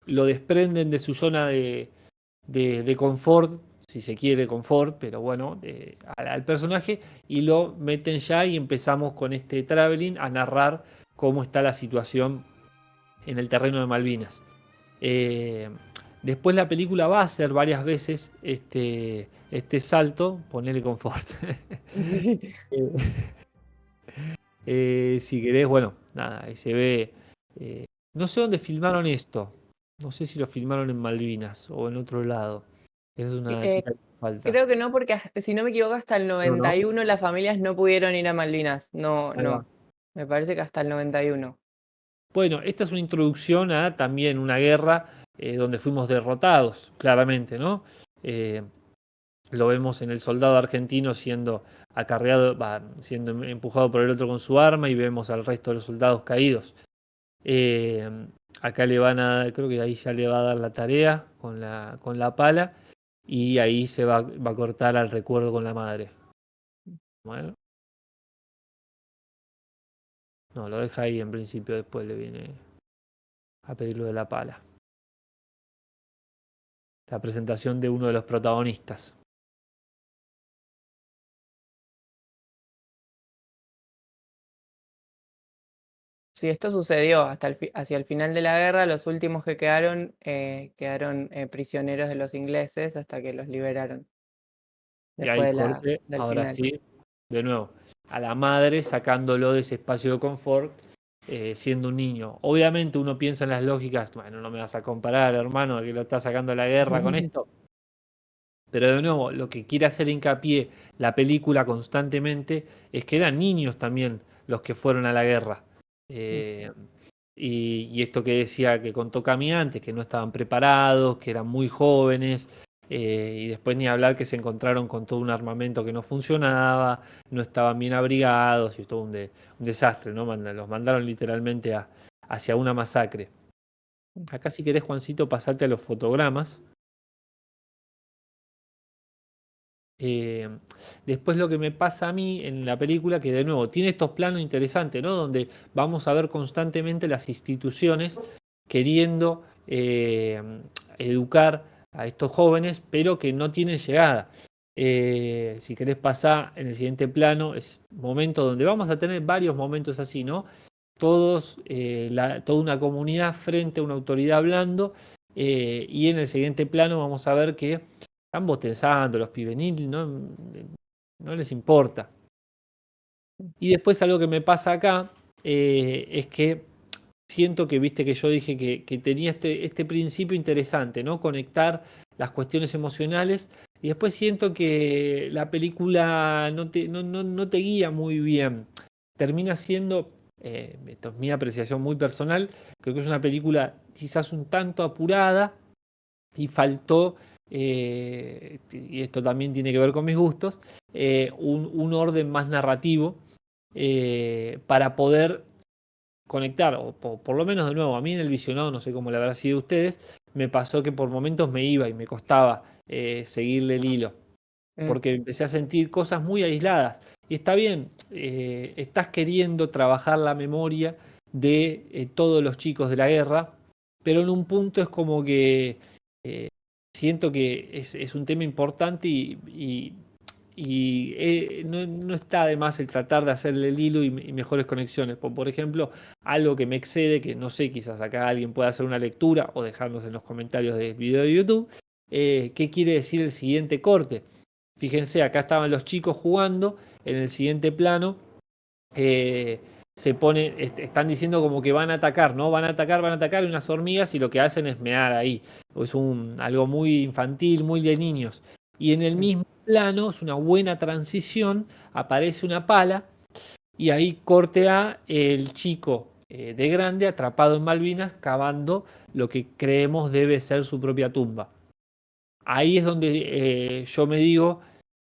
A: lo desprenden de su zona de confort, si se quiere confort, pero bueno, al personaje, y lo meten ya y empezamos con este traveling a narrar cómo está la situación en el terreno de Malvinas. Después la película va a hacer varias veces este salto, ponerle confort. Si querés, bueno, nada, ahí se ve. No sé dónde filmaron esto. No sé si lo filmaron en Malvinas o en otro lado. Esa es una chica que falta.
B: Creo que no, porque si no me equivoco, hasta el
A: No,
B: 91 las familias no pudieron ir a Malvinas. No,
A: ahí va.
B: no. Me parece que hasta el 91.
A: Bueno, esta es una introducción a también una guerra donde fuimos derrotados, claramente, ¿no? Lo vemos en el soldado argentino siendo acarreado, siendo empujado por el otro con su arma y vemos al resto de los soldados caídos. Acá le van a, creo que ahí ya le va a dar la tarea con la pala y ahí se va a cortar al recuerdo con la madre. Bueno. No, lo deja ahí en principio, después le viene a pedir lo de la pala. La presentación de uno de los protagonistas.
B: Sí, esto sucedió hacia el final de la guerra. Los últimos que quedaron prisioneros de los ingleses hasta que los liberaron.
A: Y ahí
B: Después
A: corte,
B: del
A: ahora
B: final.
A: sí, de nuevo, a la madre sacándolo de ese espacio de confort, siendo un niño. Obviamente uno piensa en las lógicas, bueno, no me vas a comparar, hermano, que lo está sacando a la guerra con esto. Pero de nuevo, lo que quiere hacer hincapié la película constantemente es que eran niños también los que fueron a la guerra. Y esto que decía, que contó Cami antes, que no estaban preparados, que eran muy jóvenes, y después ni hablar que se encontraron con todo un armamento que no funcionaba, no estaban bien abrigados, y todo un desastre, ¿no? Los mandaron literalmente hacia una masacre. Acá si querés, Juancito, pasarte a los fotogramas. Después lo que me pasa a mí en la película, que de nuevo tiene estos planos interesantes, ¿no? Donde vamos a ver constantemente las instituciones queriendo educar a estos jóvenes, pero que no tienen llegada. Si querés pasar en el siguiente plano, es momento donde vamos a tener varios momentos así, ¿no? Todos, toda una comunidad frente a una autoridad hablando, y en el siguiente plano vamos a ver que están bostezando los pibes, no les importa. Y después algo que me pasa acá es que siento que, viste que yo dije que tenía este principio interesante, ¿no? Conectar las cuestiones emocionales, y después siento que la película no te guía muy bien. Termina siendo, esto es mi apreciación muy personal, creo que es una película quizás un tanto apurada y faltó, y esto también tiene que ver con mis gustos, un orden más narrativo para poder conectar, o por lo menos de nuevo, a mí en el visionado, no sé cómo le habrá sido a ustedes, me pasó que por momentos me iba y me costaba seguirle el hilo, porque empecé a sentir cosas muy aisladas. Y está bien, estás queriendo trabajar la memoria de todos los chicos de la guerra, pero en un punto es como que siento que es un tema importante y no está de más el tratar de hacerle el hilo y mejores conexiones. Por ejemplo, algo que me excede, que no sé, quizás acá alguien pueda hacer una lectura o dejarnos en los comentarios del video de YouTube, qué quiere decir el siguiente corte. Fíjense, acá estaban los chicos jugando, en el siguiente plano están diciendo como que van a atacar, ¿no? Van a atacar unas hormigas y lo que hacen es mear ahí. Es algo muy infantil, muy de niños. Y en el mismo plano, es una buena transición, aparece una pala y ahí corte a el chico de grande atrapado en Malvinas cavando lo que creemos debe ser su propia tumba. Ahí es donde yo me digo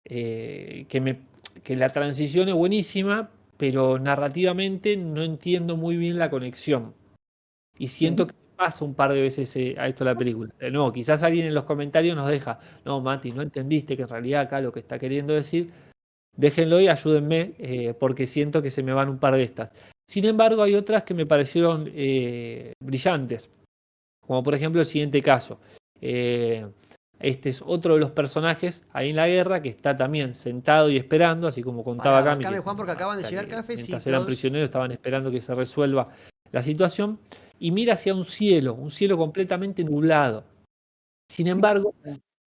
A: que la transición es buenísima, pero narrativamente no entiendo muy bien la conexión. Y siento que pasa un par de veces a esto la película. No, quizás alguien en los comentarios nos deja, no, Mati, no entendiste que en realidad acá lo que está queriendo decir. Déjenlo y ayúdenme, porque siento que se me van un par de estas. Sin embargo, hay otras que me parecieron brillantes, como por ejemplo el siguiente caso. Este es otro de los personajes ahí en la guerra que está también sentado y esperando, así como contaba Cami,
C: Bancame, Juan, porque acaban de llegar
A: mientras eran
C: cafecitos.
A: prisioneros estaban esperando que se resuelva la situación, y mira hacia un cielo completamente nublado. Sin embargo,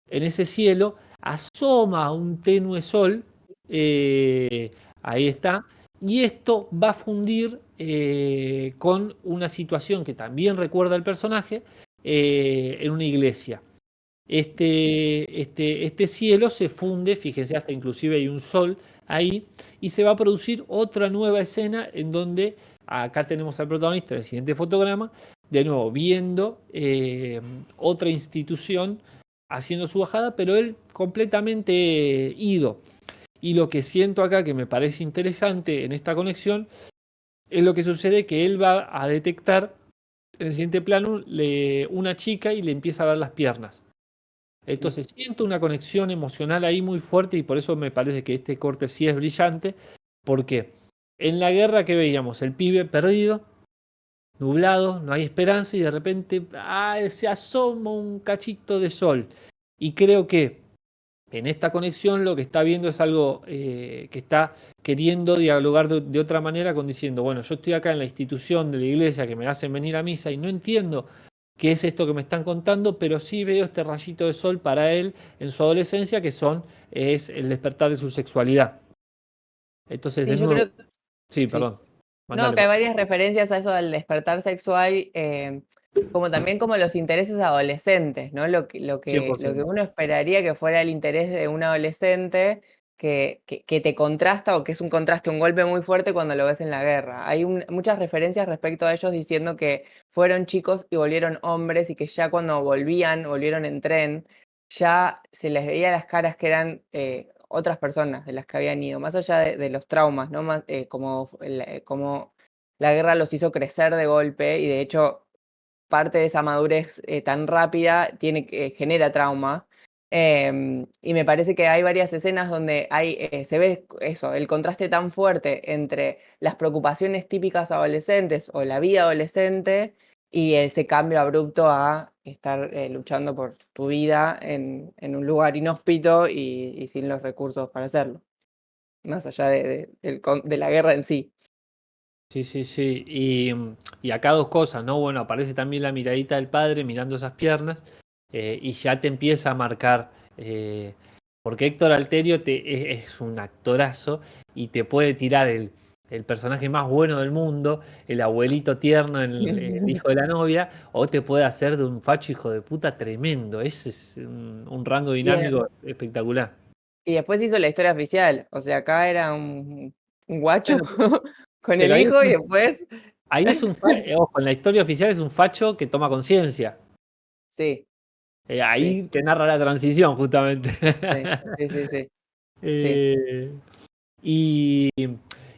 A: en ese cielo asoma un tenue sol, ahí está, y esto va a fundir con una situación que también recuerda el personaje en una iglesia. Este cielo se funde, fíjense, hasta inclusive hay un sol ahí, y se va a producir otra nueva escena en donde acá tenemos al protagonista en el siguiente fotograma, de nuevo viendo otra institución haciendo su bajada, pero él completamente ido. Y lo que siento acá que me parece interesante en esta conexión es lo que sucede, que él va a detectar en el siguiente plano una chica y le empieza a ver las piernas. Entonces siento una conexión emocional ahí muy fuerte, y por eso me parece que este corte sí es brillante, porque en la guerra que veíamos, el pibe perdido, nublado, no hay esperanza, y de repente se asoma un cachito de sol. Y creo que en esta conexión lo que está viendo es algo que está queriendo dialogar de otra manera, con diciendo, bueno, yo estoy acá en la institución de la iglesia que me hacen venir a misa y no entiendo qué es esto que me están contando, pero sí veo este rayito de sol para él en su adolescencia, que es el despertar de su sexualidad. Entonces,
B: Sí,
A: de
B: yo
A: nuevo,
B: creo,
A: sí,
B: sí.
A: perdón.
B: No,
A: Mandale,
B: que hay varias referencias a eso del despertar sexual, como también como los intereses adolescentes, ¿no? Lo que
A: 100%.
B: uno esperaría que fuera el interés de un adolescente que te contrasta, o que es un contraste, un golpe muy fuerte cuando lo ves en la guerra. Hay muchas referencias respecto a ellos diciendo que fueron chicos y volvieron hombres, y que ya cuando volvieron en tren, ya se les veía las caras que eran otras personas de las que habían ido, más allá de los traumas, ¿no? Como la guerra los hizo crecer de golpe, y de hecho parte de esa madurez tan rápida genera trauma. Y me parece que hay varias escenas donde se ve eso, el contraste tan fuerte entre las preocupaciones típicas adolescentes o la vida adolescente, y ese cambio abrupto a estar luchando por tu vida en un lugar inhóspito y sin los recursos para hacerlo, más allá de la guerra en sí.
A: Sí, sí, sí. Y acá dos cosas, ¿no? Bueno, aparece también la miradita del padre mirando esas piernas y ya te empieza a marcar, porque Héctor Alterio es un actorazo y te puede tirar el personaje más bueno del mundo, el abuelito tierno, el hijo de la novia, o te puede hacer de un facho hijo de puta tremendo. Ese es un rango
B: Bien.
A: dinámico espectacular.
B: Y después hizo la historia oficial, o sea, acá era un guacho
A: Bueno,
B: con el
A: pero
B: hijo y después,
A: ahí es ojo, en la historia oficial es un facho que toma conciencia.
B: sí, sí,
A: Ahí te narra la transición, justamente.
B: sí, sí, sí, sí, sí.
A: Eh, y,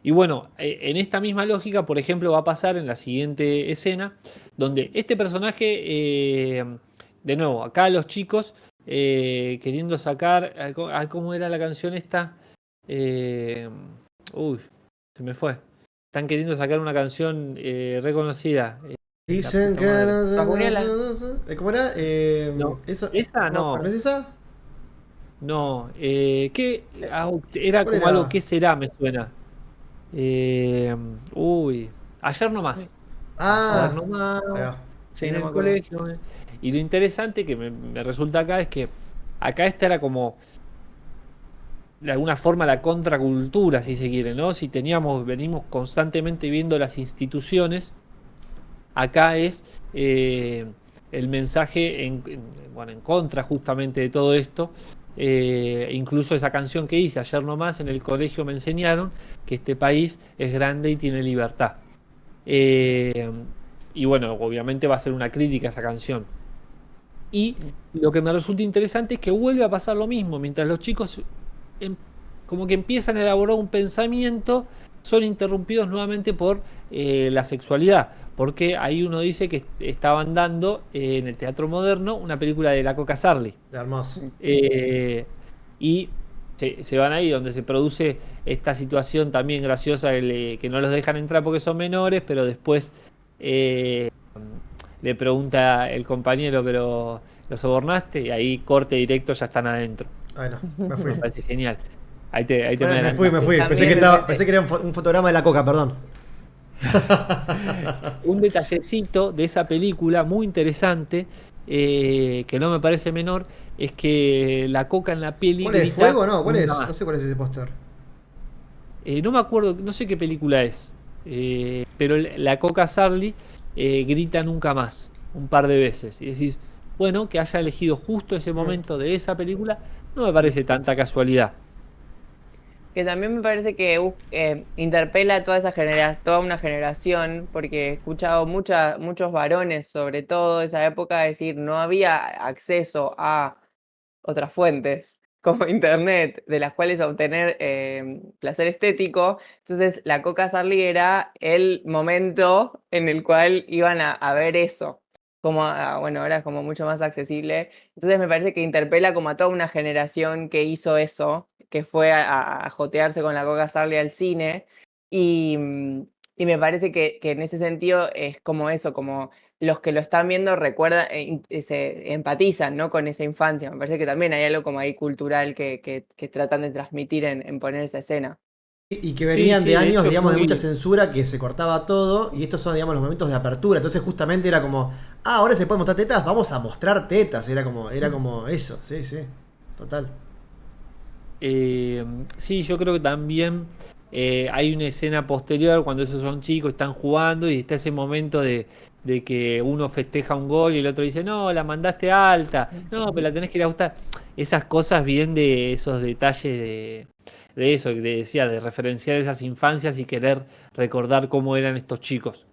A: y bueno, en esta misma lógica, por ejemplo, va a pasar en la siguiente escena, donde este personaje, de nuevo, acá los chicos queriendo sacar, ¿cómo era la canción esta? Eh, uy, se me fue. Están queriendo sacar una canción reconocida. La
C: Dicen
A: puta
C: que
A: madre.
B: Pascuñuela,
C: ¿Cómo era?
A: No,
C: Eso.
A: esa
B: no me
A: no.
C: ¿No
B: acuerdo.
C: es esa?
A: No, ¿qué? Era
C: ¿Cuál
A: como algo,
C: era?
A: ¿qué será? Me suena. Eh, uy, ayer nomás. Ayer
C: Ah,
A: nomás,
C: ahí va.
B: Sí,
A: en
B: no me
A: el
B: acuerdo.
A: colegio. Y lo interesante que me resulta acá es que acá esta era como, de alguna forma, la contracultura, si se quiere, ¿no? Si venimos constantemente viendo las instituciones, acá es el mensaje bueno, en contra justamente de todo esto. Incluso esa canción que hice ayer nomás en el colegio me enseñaron que este país es grande y tiene libertad. Eh, y bueno, obviamente va a ser una crítica a esa canción. Y lo que me resulta interesante es que vuelve a pasar lo mismo, mientras los chicos em- como que empiezan a elaborar un pensamiento, son interrumpidos nuevamente por la sexualidad, porque ahí uno dice que estaban dando en el teatro moderno una película de la Coca Sarli.
C: Hermoso.
A: Eh, y se van ahí donde se produce esta situación también graciosa que no los dejan entrar porque son menores, pero después eh, le pregunta el compañero, pero ¿lo sobornaste? Y ahí corte directo, ya están adentro.
C: Ay, no, me fui.
A: Me parece genial. Ahí te me
B: Bueno,
C: Me
A: adelantaste.
C: fui.
B: también me
C: Pensé
B: parece,
C: que era un fotograma de la coca, perdón.
A: Un detallecito de esa película muy interesante, que no me parece menor, es que la Coca en la peli
C: ¿Cuál es?
A: grita
C: ¿Fuego? No, ¿cuál
A: nunca
C: es? No sé
A: más.
C: cuál es ese póster.
A: No me acuerdo, no sé qué película es, pero la Coca Sarli grita nunca más un par de veces. Y decís, bueno, que haya elegido justo ese momento de esa película, no me parece tanta casualidad.
B: que también me parece que interpela a toda una generación, porque he escuchado muchos varones, sobre todo de esa época, decir no había acceso a otras fuentes como internet, de las cuales obtener placer estético. Entonces, la Coca Sarli era el momento en el cual iban a ver eso. Como, bueno, ahora es como mucho más accesible. Entonces, me parece que interpela como a toda una generación que hizo eso, que fue a jotearse con la Coca Sarli al cine. Y, y me parece que en ese sentido es como eso, como los que lo están viendo recuerdan, se empatizan, ¿no? Con esa infancia. Me parece que también hay algo como ahí cultural que tratan de transmitir en poner esa escena.
C: Y que
A: Sí,
C: venían de
A: sí, de
C: años,
A: hecho es
C: digamos, de mucha
A: muy...
C: censura, que se cortaba todo, y estos son, digamos, los momentos de apertura. Entonces, justamente era como, ahora se pueden mostrar tetas, vamos a mostrar tetas. Era como eso, sí, sí, total.
A: Eh, sí, yo creo que también hay una escena posterior cuando esos son chicos, están jugando y está ese momento de que uno festeja un gol y el otro dice, no, la mandaste alta, no, pero la tenés que ir a ajustar. Esas cosas bien de esos detalles de eso, que te decía, de referenciar esas infancias y querer recordar cómo eran estos chicos.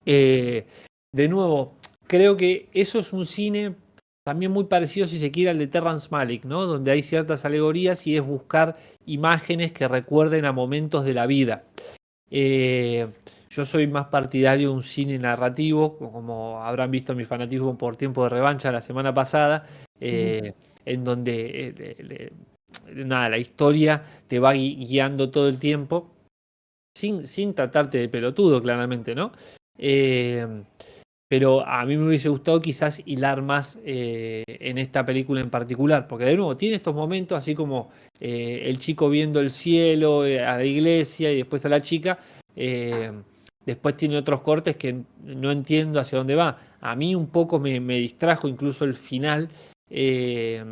A: Eh, de nuevo, creo que eso es un cine también muy parecido, si se quiere, al de Terrence Malick, ¿no? Donde hay ciertas alegorías y es buscar imágenes que recuerden a momentos de la vida. Eh, yo soy más partidario de un cine narrativo, como habrán visto mi fanatismo por Tiempo de Revancha la semana pasada, en donde nada, la historia te va guiando todo el tiempo, sin tratarte de pelotudo, claramente, ¿no? Eh, pero a mí me hubiese gustado quizás hilar más en esta película en particular, porque de nuevo tiene estos momentos, así como el chico viendo el cielo, a la iglesia y después a la chica, eh, después tiene otros cortes que no entiendo hacia dónde va. A mí un poco me distrajo incluso el final eh,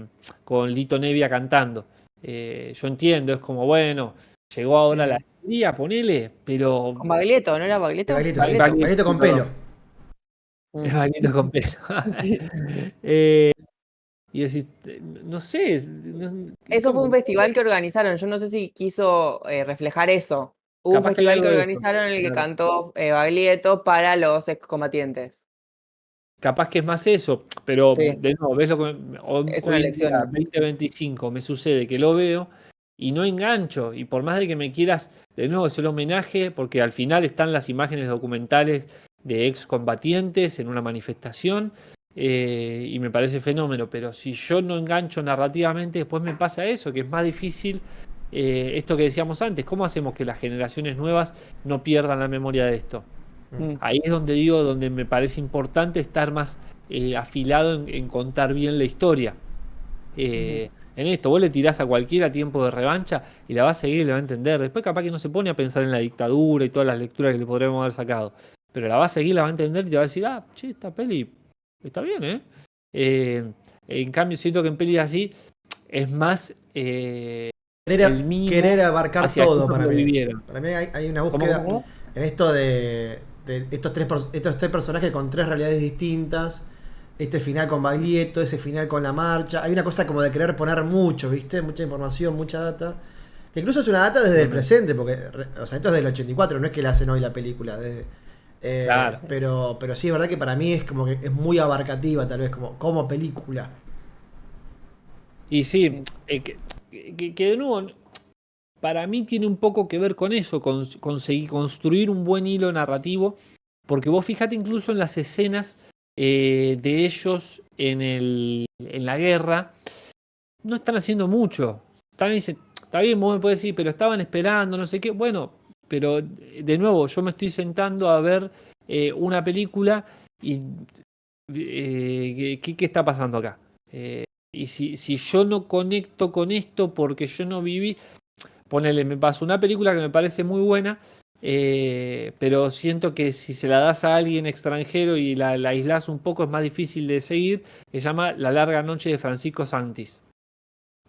A: con Lito Nevia cantando. Yo entiendo, es como, bueno, llegó ahora la alegría, ponele, pero...
B: Con Baglietto, ¿no era Baglietto?
C: Baglietto, sí.
B: Baglietto.
C: Baglietto con pelo.
A: Perdón,
B: Mm.
A: es Baglietto con pelo.
B: Sí.
A: Y decís, no sé,
B: Eso fue un
A: ¿cómo?
B: festival que organizaron. Yo no sé si quiso reflejar eso. Hubo un
A: Capaz que hay
B: festival que
A: algo de eso.
B: organizaron en el que
A: Claro.
B: cantó Baglietto para los excombatientes.
A: Capaz que es más eso, pero
B: Sí,
A: de nuevo, ves lo que
B: es una
A: hoy en día,
B: elección.
A: 2025, me sucede que lo veo y no engancho. Y por más de que me quieras, de nuevo, hacer homenaje, porque al final están las imágenes documentales de excombatientes en una manifestación, y me parece fenómeno. Pero si yo no engancho narrativamente, después me pasa eso, que es más difícil. Esto que decíamos antes, ¿cómo hacemos que las generaciones nuevas no pierdan la memoria de esto?
B: Mm.
A: Ahí es donde digo, donde me parece importante estar más afilado en contar bien la historia. En esto, vos le tirás a cualquiera tiempo de revancha y la va a seguir y la va a entender. Después capaz que no se pone a pensar en la dictadura y todas las lecturas que le podríamos haber sacado. Pero la va a seguir, la va a entender y te va a decir, ah, che, esta peli está bien, ¿eh? En cambio, siento que en pelis así es más el mimo
C: Querer abarcar
A: hacia
C: todo
A: quienes
C: para
A: lo
C: mí.
A: vivieron.
C: Para mí hay una
A: ¿Cómo,
C: búsqueda
A: cómo?
C: en esto de estos tres personajes con tres realidades distintas. Este final con Baglietto, ese final con la marcha. Hay una cosa como de querer poner mucho, ¿viste? Mucha información, mucha data. Que incluso es una data desde el presente, porque, o sea, esto es del 84, no es que la hacen hoy la película.
A: Claro.
C: Pero sí, es verdad que para mí es como que es muy abarcativa, tal vez, como película.
A: Y sí,
B: Sí.
A: que de nuevo, para mí tiene un poco que ver con eso, con conseguir construir un buen hilo narrativo, porque vos fíjate incluso en las escenas de ellos en la guerra, no están haciendo mucho. Está bien, vos me podés decir, pero estaban esperando, no sé qué. Bueno, pero de nuevo, yo me estoy sentando a ver una película y ¿qué está pasando acá? Y si yo no conecto con esto porque yo no viví, ponele, me pasó una película que me parece muy buena, pero siento que si se la das a alguien extranjero y la aislás un poco es más difícil de seguir, se llama La larga noche de Francisco Santis.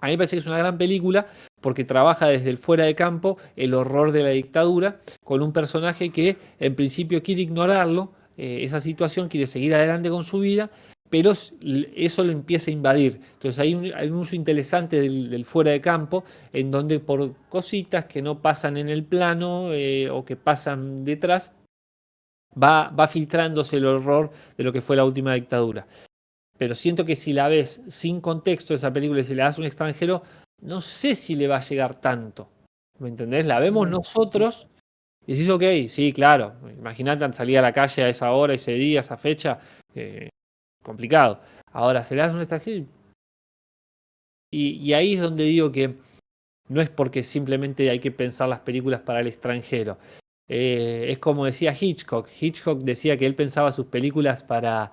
A: A mí me parece que es una gran película porque trabaja desde el fuera de campo el horror de la dictadura con un personaje que en principio quiere ignorarlo, esa situación, quiere seguir adelante con su vida, pero eso lo empieza a invadir. Entonces hay un uso interesante del fuera de campo en donde por cositas que no pasan en el plano o que pasan detrás, va filtrándose el horror de lo que fue la última dictadura. Pero siento que si la ves sin contexto esa película y si la das a un extranjero, no sé si le va a llegar tanto. ¿Me entendés? La vemos nosotros y decís, ok, sí, claro. Imagínate salir a la calle a esa hora, ese día, esa fecha. Complicado. Ahora, se la das a un extranjero y ahí es donde digo que no es porque simplemente hay que pensar las películas para el extranjero. Es como decía Hitchcock. Hitchcock decía que él pensaba sus películas para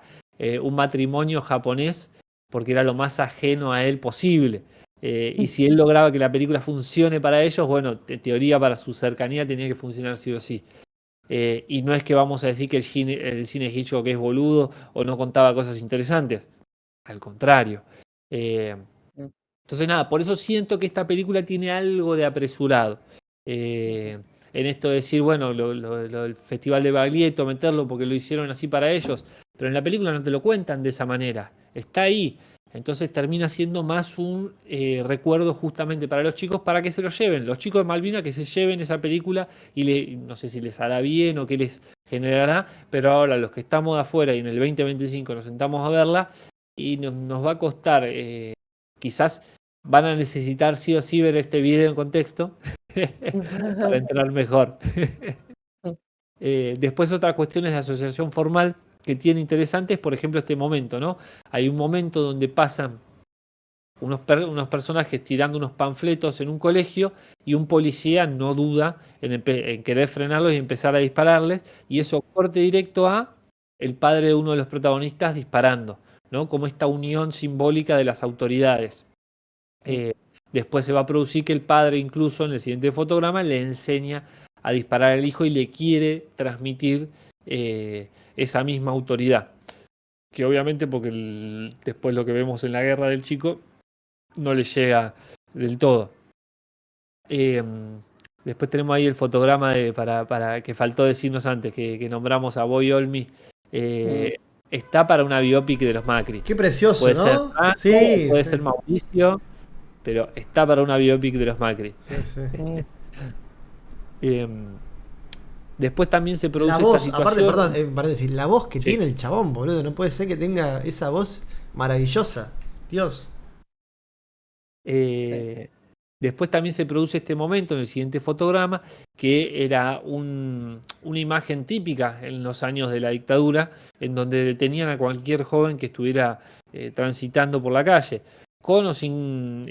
A: un matrimonio japonés porque era lo más ajeno a él posible. Y si él lograba que la película funcione para ellos, bueno, en teoría para su cercanía tenía que funcionar sí o sí. Y no es que vamos a decir que el cine de Hitchcock es boludo o no contaba cosas interesantes. Al contrario. Eh, entonces, nada, por eso siento que esta película tiene algo de apresurado. Eh, en esto de decir, bueno, el Festival de Baglietto, meterlo porque lo hicieron así para ellos, pero en la película no te lo cuentan de esa manera. Está ahí. Entonces termina siendo más un recuerdo justamente para los chicos para que se lo lleven. Los chicos de Malvinas que se lleven esa película y no sé si les hará bien o qué les generará, pero ahora los que estamos de afuera y en el 2025 nos sentamos a verla y nos va a costar quizás van a necesitar sí o sí ver este video en contexto para entrar mejor. Después otra cuestión es la asociación formal que tiene interesante es, por ejemplo, este momento, ¿no? Hay un momento donde pasan unos personajes tirando unos panfletos en un colegio y un policía no duda en querer frenarlos y empezar a dispararles y eso corte directo a el padre de uno de los protagonistas disparando, ¿no? Como esta unión simbólica de las autoridades. Después se va a producir que el padre, incluso en el siguiente fotograma, le enseña a disparar al hijo y le quiere transmitir esa misma autoridad. Que obviamente, porque después lo que vemos en la guerra del chico no le llega del todo. Después tenemos ahí el fotograma para que faltó decirnos antes, que nombramos a Boy Olmi. Está para una biopic de los Macri.
C: Qué precioso,
A: Puede ser
C: ¿no?
A: Franco,
C: Sí,
A: puede
C: sí.
A: ser Mauricio, pero está para una biopic de los Macri.
C: Sí, sí.
A: Después también se produce
C: La
A: esta
C: voz,
A: situación.
C: aparte, perdón, paréntesis, la voz que
A: Sí.
C: tiene el chabón, boludo. No puede ser que tenga esa voz maravillosa. Dios.
A: Después también se produce este momento en el siguiente fotograma, que era una imagen típica en los años de la dictadura, en donde detenían a cualquier joven que estuviera transitando por la calle, con o sin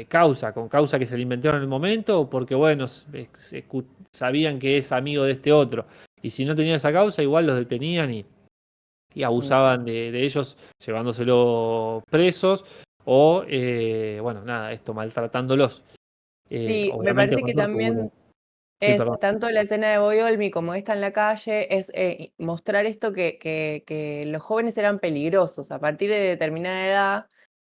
A: causa, con causa que se le inventaron en el momento, o porque, bueno, sabían que es amigo de este otro. Y si no tenía esa causa, igual los detenían y abusaban de ellos, llevándoselo presos. O, bueno, nada, esto, maltratándolos.
B: Sí, me
A: Obviamente
B: parece
A: con
B: que
A: tortura.
B: también
A: Sí,
B: es
A: perdón.
B: tanto la escena de Boy Olmi como esta en la calle, es mostrar esto que los jóvenes eran peligrosos. A partir de determinada edad,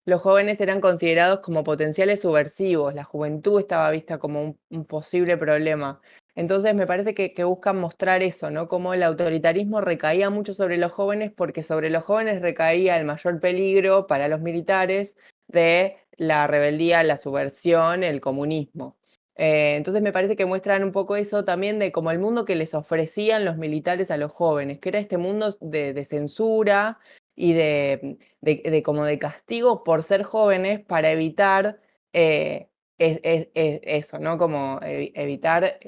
B: los jóvenes eran considerados como potenciales subversivos, la juventud estaba vista como un posible problema. Entonces me parece que buscan mostrar eso, ¿no? Cómo el autoritarismo recaía mucho sobre los jóvenes porque sobre los jóvenes recaía el mayor peligro para los militares de la rebeldía, la subversión, el comunismo. Entonces me parece que muestran un poco eso también de como el mundo que les ofrecían los militares a los jóvenes, que era este mundo de censura y como de castigo por ser jóvenes para evitar eso, ¿no? Como evitar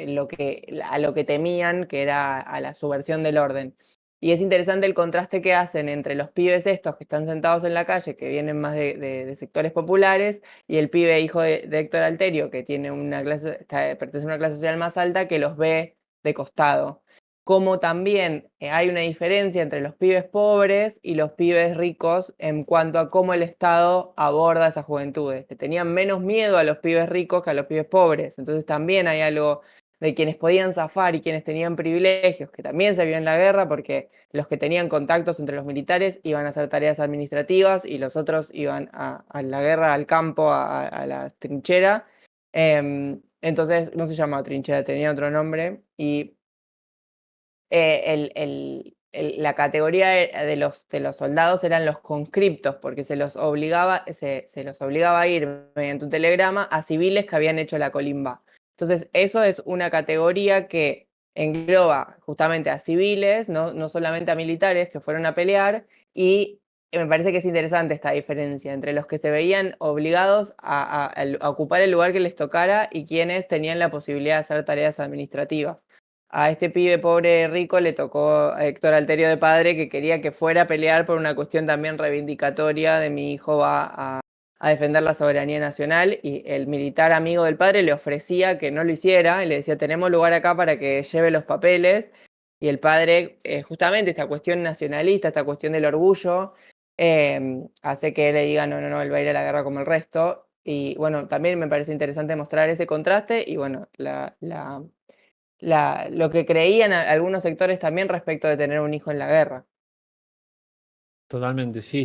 B: a lo que temían, que era a la subversión del orden. Y es interesante el contraste que hacen entre los pibes estos que están sentados en la calle, que vienen más de sectores populares, y el pibe hijo de Héctor Alterio, que tiene pertenece a una clase social más alta, que los ve de costado. Como también hay una diferencia entre los pibes pobres y los pibes ricos en cuanto a cómo el Estado aborda a esas juventudes. Le tenían menos miedo a los pibes ricos que a los pibes pobres. Entonces también hay algo de quienes podían zafar y quienes tenían privilegios, que también se vio en la guerra, porque los que tenían contactos entre los militares iban a hacer tareas administrativas y los otros iban a la guerra, al campo, a la trinchera. Entonces, no se llamaba trinchera, tenía otro nombre. Y la categoría de los soldados eran los conscriptos, porque se los obligaba a ir mediante un telegrama a civiles que habían hecho la colimba. Entonces, eso es una categoría que engloba justamente a civiles, no solamente a militares que fueron a pelear, y me parece que es interesante esta diferencia entre los que se veían obligados a ocupar el lugar que les tocara y quienes tenían la posibilidad de hacer tareas administrativas. A este pibe pobre rico le tocó a Héctor Alterio de padre, que quería que fuera a pelear por una cuestión también reivindicatoria de mi hijo va a defender la soberanía nacional, y el militar amigo del padre le ofrecía que no lo hiciera y le decía: tenemos lugar acá para que lleve los papeles, y el padre, justamente esta cuestión nacionalista, esta cuestión del orgullo, hace que él le diga no, él va a ir a la guerra como el resto. Y bueno, también me parece interesante mostrar ese contraste y bueno, lo que creían algunos sectores también respecto de tener un hijo en la guerra.
A: Totalmente, sí.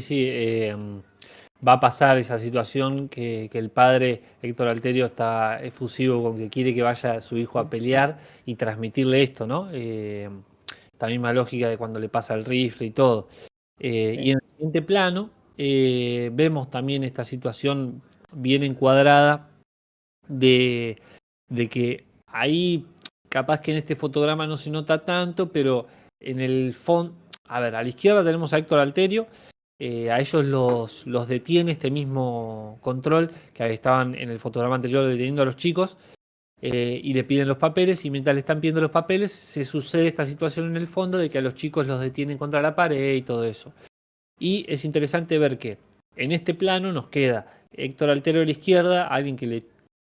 A: Va a pasar esa situación que el padre Héctor Alterio está efusivo con que quiere que vaya su hijo a pelear y transmitirle esto, ¿no? Esta misma lógica de cuando le pasa el rifle y todo. Y en el siguiente plano vemos también esta situación bien encuadrada de que ahí, capaz que en este fotograma no se nota tanto, pero en el fondo, a ver, a la izquierda tenemos a Héctor Alterio, a ellos los detiene este mismo control que estaban en el fotograma anterior deteniendo a los chicos, y le piden los papeles, y mientras le están pidiendo los papeles se sucede esta situación en el fondo de que a los chicos los detienen contra la pared y todo eso. Y es interesante ver que en este plano nos queda Héctor Alterio a la izquierda, alguien que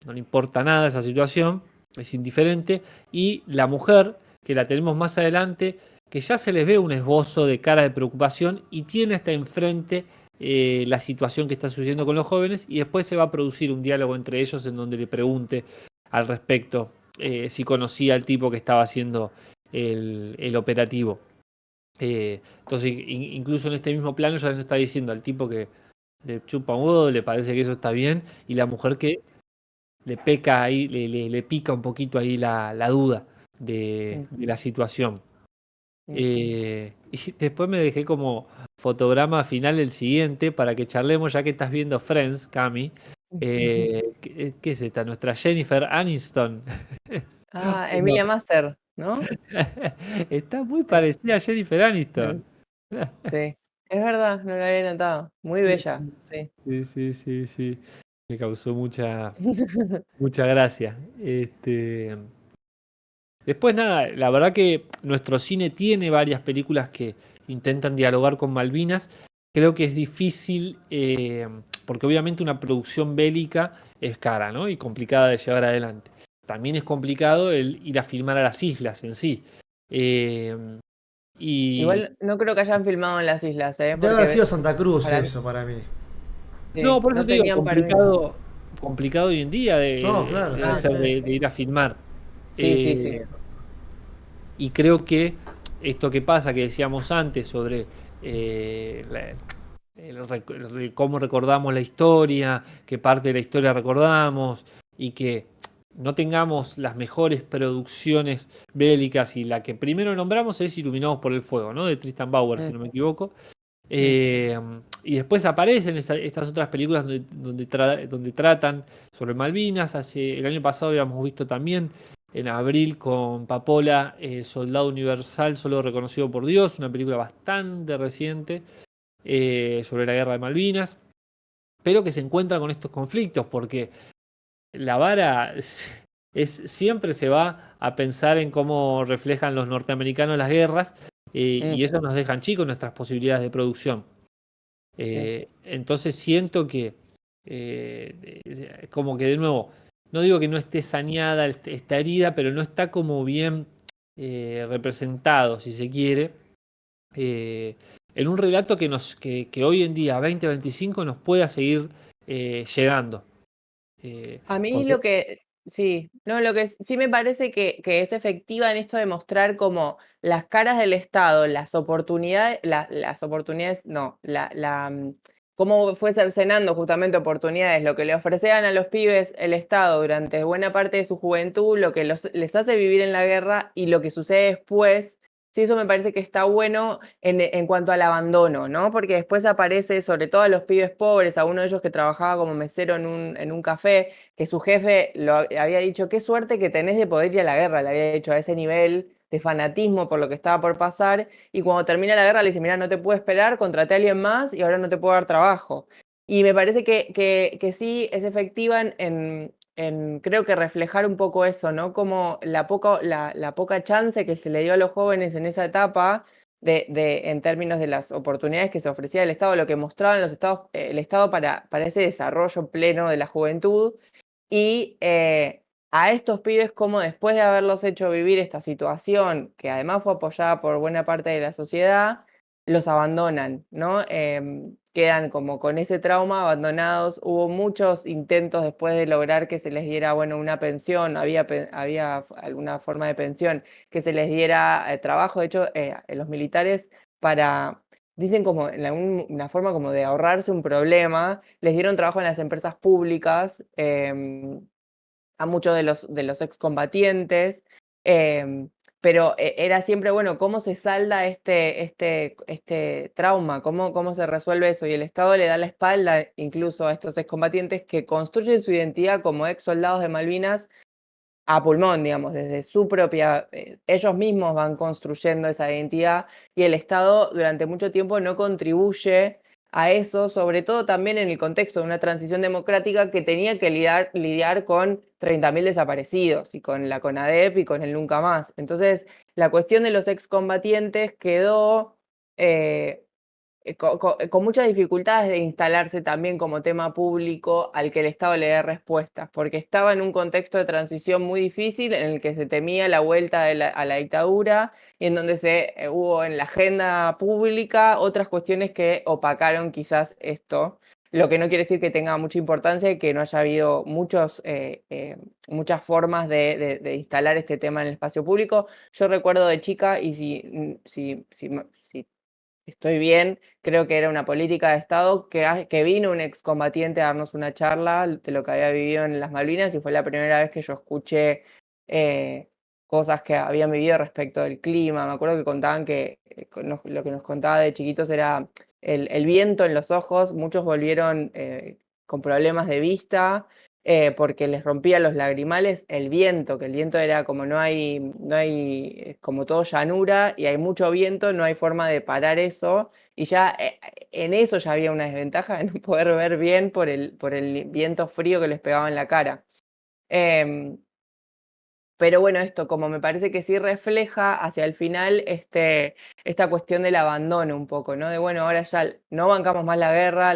A: no le importa nada esa situación, es indiferente, y la mujer, que la tenemos más adelante, que ya se les ve un esbozo de cara de preocupación y tiene hasta enfrente la situación que está sucediendo con los jóvenes, y después se va a producir un diálogo entre ellos en donde le pregunte al respecto si conocía al tipo que estaba haciendo el operativo. Entonces, incluso en este mismo plano ya le está diciendo al tipo que le chupa un huevo, le parece que eso está bien, y la mujer que le peca ahí, le pica un poquito ahí la duda de la situación. Y después me dejé como fotograma final el siguiente para que charlemos, ya que estás viendo Friends, Cami. ¿Qué es esta? Nuestra Jennifer Aniston.
B: Ah,
A: No,
B: Emilia Master, ¿no?
A: está muy
B: Sí.
A: parecida a Jennifer Aniston.
B: Sí, es verdad, no lo había notado. Muy bella, sí.
A: Sí, sí, sí, sí. Me causó mucha gracia. Después nada, la verdad que nuestro cine tiene varias películas que intentan dialogar con Malvinas. Creo que es difícil, porque obviamente una producción bélica es cara, ¿no? Y complicada de llevar adelante. También es complicado el ir a filmar a las islas en sí. Eh, y
B: Igual no creo que hayan filmado en las islas,
C: Debe haber
B: porque
C: sido Santa Cruz
B: para mí,
C: eso para mí.
A: no,
B: sí,
A: por eso
B: no
A: te digo,
B: tenían permiso.
A: complicado hoy en día
C: No, claro,
B: Ah,
C: sí,
A: hacer
C: sí.
B: sí.
A: de ir a filmar.
B: Sí, sí, sí.
A: Eh, Y creo que esto que pasa, que decíamos antes sobre cómo recordamos la historia, qué parte de la historia recordamos, y que no tengamos las mejores producciones bélicas, y la que primero nombramos es Iluminados por el Fuego, ¿no? De Tristan Bauer, si
B: Mm,
A: no me equivoco.
B: mm.
A: Y después aparecen estas otras películas donde tratan sobre Malvinas. El año pasado habíamos visto también en abril con Papola, Soldado Universal, solo reconocido por Dios, una película bastante reciente sobre la guerra de Malvinas, pero que se encuentra con estos conflictos, porque la vara siempre se va a pensar en cómo reflejan los norteamericanos las guerras,
B: Mm,
A: y eso nos dejan chicos nuestras posibilidades de producción.
B: sí.
A: Entonces siento que, como que de nuevo, no digo que no esté saneada esta herida, pero no está como bien representado, si se quiere, eh, en un relato que hoy en día, 2025, nos pueda seguir llegando.
B: A mí
A: Porque
B: lo que, sí, no, lo que sí me parece que es efectiva en esto de mostrar como las caras del Estado, las oportunidades, no, cómo fue cercenando justamente oportunidades, lo que le ofrecían a los pibes el Estado durante buena parte de su juventud, lo que les hace vivir en la guerra y lo que sucede después. Sí, eso me parece que está bueno en cuanto al abandono, ¿no? Porque después aparece, sobre todo a los pibes pobres, a uno de ellos que trabajaba como mesero en un café, que su jefe había dicho, qué suerte que tenés de poder ir a la guerra, le había dicho a ese nivel de fanatismo por lo que estaba por pasar, y cuando termina la guerra le dice, mira, no te puedo esperar, contraté a alguien más y ahora no te puedo dar trabajo. Y me parece que sí es efectiva creo que reflejar un poco eso, ¿no? Como la poca chance que se le dio a los jóvenes en esa etapa, en términos de las oportunidades que se ofrecía el Estado, lo que mostraban los estados, el Estado para ese desarrollo pleno de la juventud, y a estos pibes como después de haberlos hecho vivir esta situación, que además fue apoyada por buena parte de la sociedad, los abandonan, ¿no? Quedan como con ese trauma, abandonados. Hubo muchos intentos después de lograr que se les diera, bueno, una pensión, había alguna forma de pensión, que se les diera trabajo. De hecho, los militares, dicen como en una forma como de ahorrarse un problema, les dieron trabajo en las empresas públicas a muchos de los excombatientes. em, pero era siempre, bueno, ¿cómo se salda este trauma? ¿Cómo se resuelve eso? Y el Estado le da la espalda incluso a estos excombatientes que construyen su identidad como ex soldados de Malvinas a pulmón, digamos, desde su propia, ellos mismos van construyendo esa identidad, y el Estado durante mucho tiempo no contribuye a eso, sobre todo también en el contexto de una transición democrática que tenía que lidiar con 30.000 desaparecidos y con la CONADEP y con el Nunca Más. Entonces, la cuestión de los excombatientes quedó con muchas dificultades de instalarse también como tema público al que el Estado le dé respuestas, porque estaba en un contexto de transición muy difícil en el que se temía la vuelta a la dictadura y en donde hubo en la agenda pública otras cuestiones que opacaron quizás esto, lo que no quiere decir que tenga mucha importancia y que no haya habido muchas formas de instalar este tema en el espacio público. Yo recuerdo de chica, y si estoy bien, creo que era una política de Estado que vino un excombatiente a darnos una charla de lo que había vivido en las Malvinas y fue la primera vez que yo escuché cosas que habían vivido respecto del clima. Me acuerdo que contaban que lo que nos contaba de chiquitos era el viento en los ojos. Muchos volvieron con problemas de vista porque les rompía los lagrimales el viento, que el viento era como no hay, como todo llanura y hay mucho viento, no hay forma de parar eso, y ya en eso ya había una desventaja de no poder ver bien por el viento frío que les pegaba en la cara. Pero bueno, esto como me parece que sí refleja hacia el final esta cuestión del abandono un poco, ¿no? De bueno, ahora ya no bancamos más la guerra,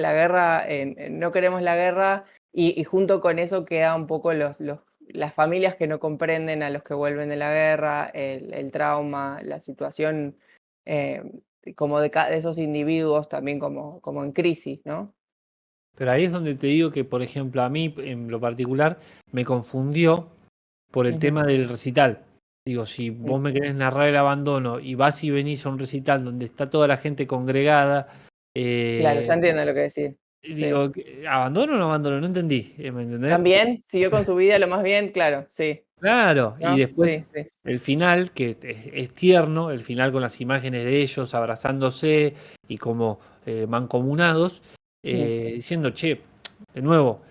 B: no queremos la guerra, y junto con eso queda un poco las familias que no comprenden a los que vuelven de la guerra, el trauma, la situación como de esos individuos también como en crisis, ¿no?
A: Pero ahí es donde te digo que, por ejemplo, a mí en lo particular me confundió por el tema del recital. Digo, si vos me querés narrar el abandono y vas y venís a un recital donde está toda la gente congregada.
B: Claro, ya entiendo lo que decís.
A: Digo, ¿abandono o no abandono? No entendí, ¿me entendés?
B: También, siguió con su vida lo más bien, claro, sí.
A: Claro,
B: ¿No?
A: y después
B: Sí.
A: el final, que es tierno, el final con las imágenes de ellos abrazándose y como mancomunados, diciendo, che, de nuevo,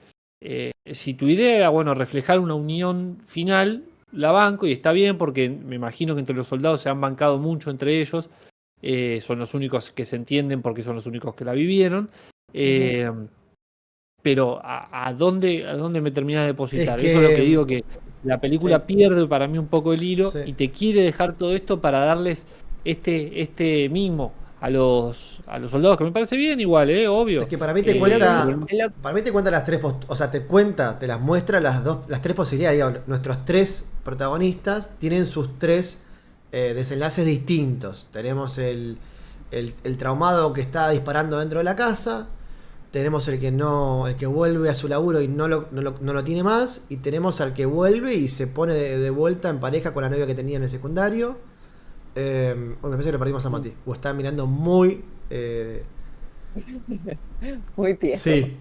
A: si tu idea era, bueno, reflejar una unión final, la banco y está bien porque me imagino que entre los soldados se han bancado mucho entre ellos, son los únicos que se entienden porque son los únicos que la vivieron. Pero ¿a dónde me termina de depositar?
C: Es que-
A: Eso es lo que digo, que la película pierde para mí un poco el hilo
C: Sí.
A: y te quiere dejar todo esto para darles este mimo a los soldados, que me parece bien igual, obvio.
C: Es que para mí te cuenta las tres o sea, te las muestra las tres posibilidades, digamos. Nuestros tres protagonistas tienen sus tres desenlaces distintos. Tenemos el traumado que está disparando dentro de la casa, tenemos el que vuelve a su laburo y no lo tiene más, y tenemos al que vuelve y se pone de vuelta en pareja con la novia que tenía en el secundario. Me parece que le perdimos a Mati. O está mirando muy...
B: Muy tieso.
C: Sí.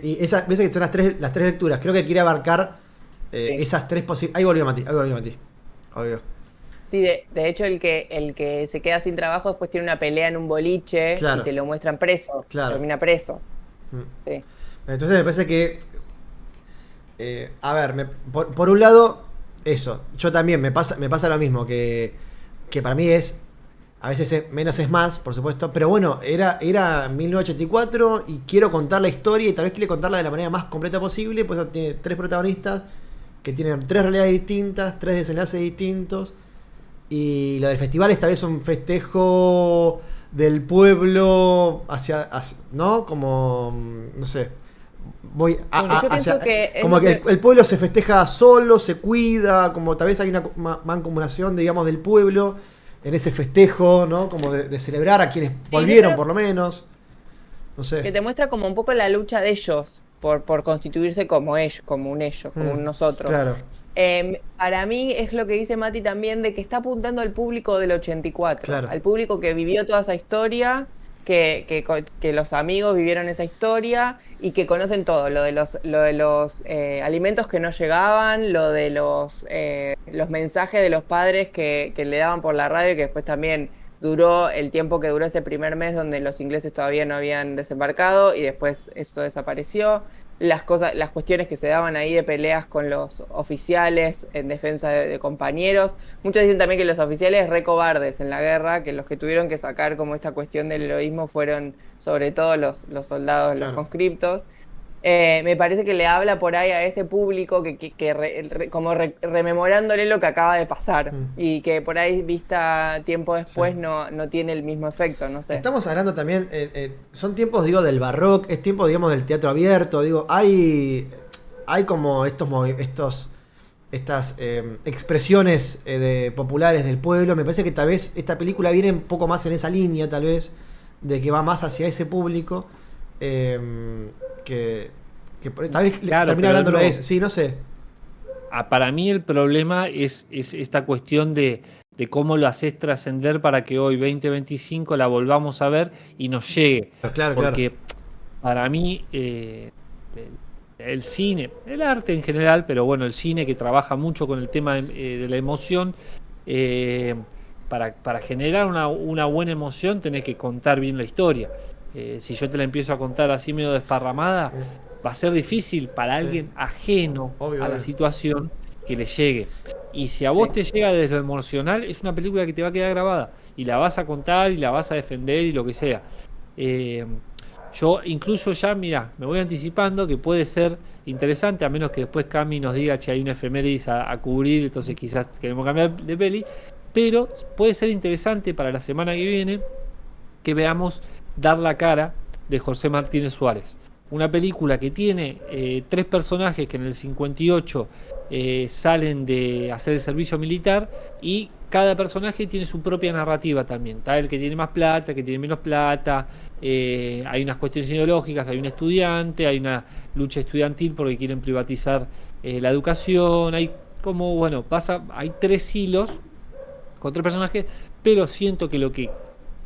C: Y esa, ves que son las tres lecturas. Creo que quiere abarcar esas tres posibilidades. Ahí volvió Mati. Volvió.
B: Sí, de hecho el que se queda sin trabajo después tiene una pelea en un boliche y te lo muestran preso.
C: Claro.
B: Termina preso. Sí.
C: Entonces me parece que... a ver, por un lado, eso. Yo también me pasa lo mismo, que para mí es... A veces menos es más, por supuesto. Pero bueno, era 1984 y quiero contar la historia y tal vez quiero contarla de la manera más completa posible. Pues tiene tres protagonistas que tienen tres realidades distintas, tres desenlaces distintos. Y lo del festival es tal vez un festejo del pueblo hacia ¿no? Como, no sé. Como que el pueblo se festeja solo, se cuida, como tal vez hay una mancomunación, digamos, del pueblo en ese festejo, ¿no? Como de celebrar a quienes volvieron, por lo menos. No sé.
B: Que te muestra como un poco la lucha de ellos por constituirse como ellos, como un nosotros.
C: Claro.
B: Para mí es lo que dice Mati también, de que está apuntando al público del 84,
C: Claro.
B: al público que vivió toda esa historia, que los amigos vivieron esa historia y que conocen todo, lo de los alimentos que no llegaban, lo de los mensajes de los padres que le daban por la radio, que después también duró el tiempo que duró ese primer mes donde los ingleses todavía no habían desembarcado y después esto desapareció. Las cuestiones que se daban ahí de peleas con los oficiales en defensa de compañeros. Muchos dicen también que los oficiales re cobardes en la guerra, que los que tuvieron que sacar como esta cuestión del heroísmo fueron sobre todo los soldados,
C: Claro.
B: los conscriptos. Me parece que le habla por ahí a ese público como rememorándole lo que acaba de pasar y que por ahí vista tiempo después
C: Sí.
B: no tiene el mismo efecto, no sé.
C: Estamos hablando también, son tiempos, digo, del barroco, es tiempo, digamos, del teatro abierto, digo, hay como estas expresiones populares del pueblo. Me parece que tal vez esta película viene un poco más en esa línea, tal vez, de que va más hacia ese público, que tal vez
A: Claro,
C: termina
A: pero
C: hablándolo a
A: no.
C: ese. Sí, no sé.
A: Para mí el problema es esta cuestión de cómo lo haces trascender para que hoy, 2025, la volvamos a ver y nos llegue.
C: Claro, claro.
A: Porque para mí el cine, el arte en general, pero bueno, el cine que trabaja mucho con el tema de la emoción, eh, para generar una buena emoción tenés que contar bien la historia. Si yo te la empiezo a contar así medio desparramada, va a ser difícil para
C: Sí.
A: alguien ajeno
C: Obvio,
A: a la
C: obvio.
A: situación que le llegue. Y si a
B: Sí.
A: vos te llega desde lo emocional, es una película que te va a quedar grabada y la vas a contar y la vas a defender y lo que sea. Eh, yo incluso ya, mira, me voy anticipando que puede ser interesante, a menos que después Cami nos diga que hay una efemérides a cubrir, entonces quizás queremos cambiar de peli, pero puede ser interesante para la semana que viene que veamos Dar la cara de José Martínez Suárez. Una película que tiene tres personajes que en el 58 salen de hacer el servicio militar y cada personaje tiene su propia narrativa también. Está el que tiene más plata, el que tiene menos plata, hay unas cuestiones ideológicas, hay un estudiante, hay una lucha estudiantil porque quieren privatizar la educación, hay como, bueno, hay tres hilos con tres personajes, pero siento que lo que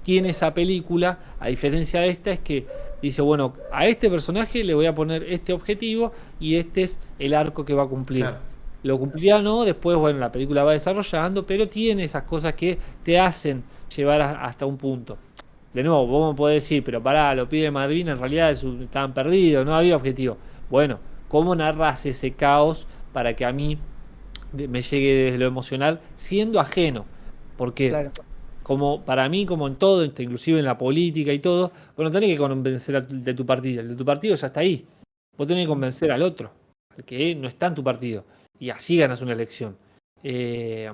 A: tiene esa película, a diferencia de esta, es que dice, bueno, a este personaje le voy a poner este objetivo y este es el arco que va a cumplir.
C: Claro.
A: Lo cumplirá o no, después, bueno, la película va desarrollando, pero tiene esas cosas que te hacen llevar hasta un punto. De nuevo, vos me podés decir, pero pará, los pibes de Malvinas en realidad estaban perdidos, no había objetivo. Bueno, ¿cómo narras ese caos para que a mí me llegue desde lo emocional siendo ajeno? Porque
B: Claro.
A: como para mí, como en todo, inclusive en la política y todo, bueno, tenés que convencer de tu partido. El de tu partido ya está ahí. Vos tenés que convencer al otro, al que no está en tu partido. Y así ganas una elección. Eh,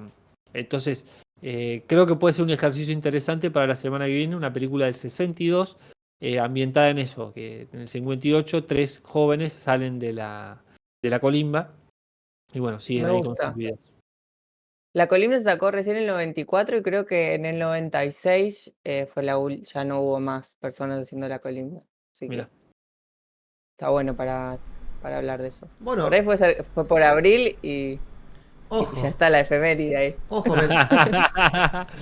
A: entonces, creo que puede ser un ejercicio interesante para la semana que viene, una película del 62, ambientada en eso, que en el 58 tres jóvenes salen de la colimba y bueno, siguen
B: Me
A: ahí con sus
B: gusta.
A: vidas.
B: La Columna se sacó recién en el 94 y creo que en el 96 ya no hubo más personas haciendo La Columna. Así
A: Mira.
B: que está bueno para hablar de eso.
C: Bueno,
B: Por ahí fue por abril y ya
C: ojo,
B: está la efeméride ahí.
C: ojo.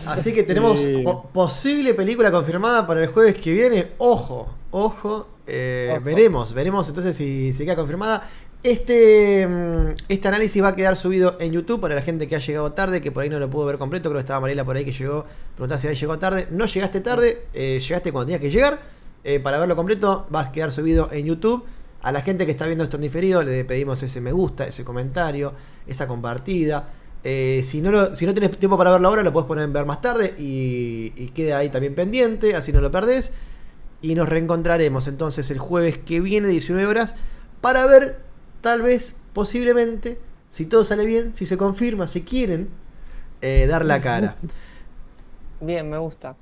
C: Así que tenemos posible película confirmada para el jueves que viene. Ojo, ojo.
B: Ojo.
C: Veremos entonces si queda confirmada. Este análisis va a quedar subido en YouTube para la gente que ha llegado tarde, que por ahí no lo pudo ver completo. Creo que estaba Mariela por ahí que llegó, preguntaba si había llegado tarde. No llegaste tarde, llegaste cuando tenías que llegar. Para verlo completo va a quedar subido en YouTube. A la gente que está viendo esto en diferido le pedimos ese me gusta, ese comentario, esa compartida. Si no tenés tiempo para verlo ahora, lo podés poner en ver más tarde y queda ahí también pendiente, así no lo perdés. Y nos reencontraremos entonces el jueves que viene, 19 horas, para ver, tal vez, posiblemente, si todo sale bien, si se confirma, si quieren, dar la cara.
B: Bien, me gusta.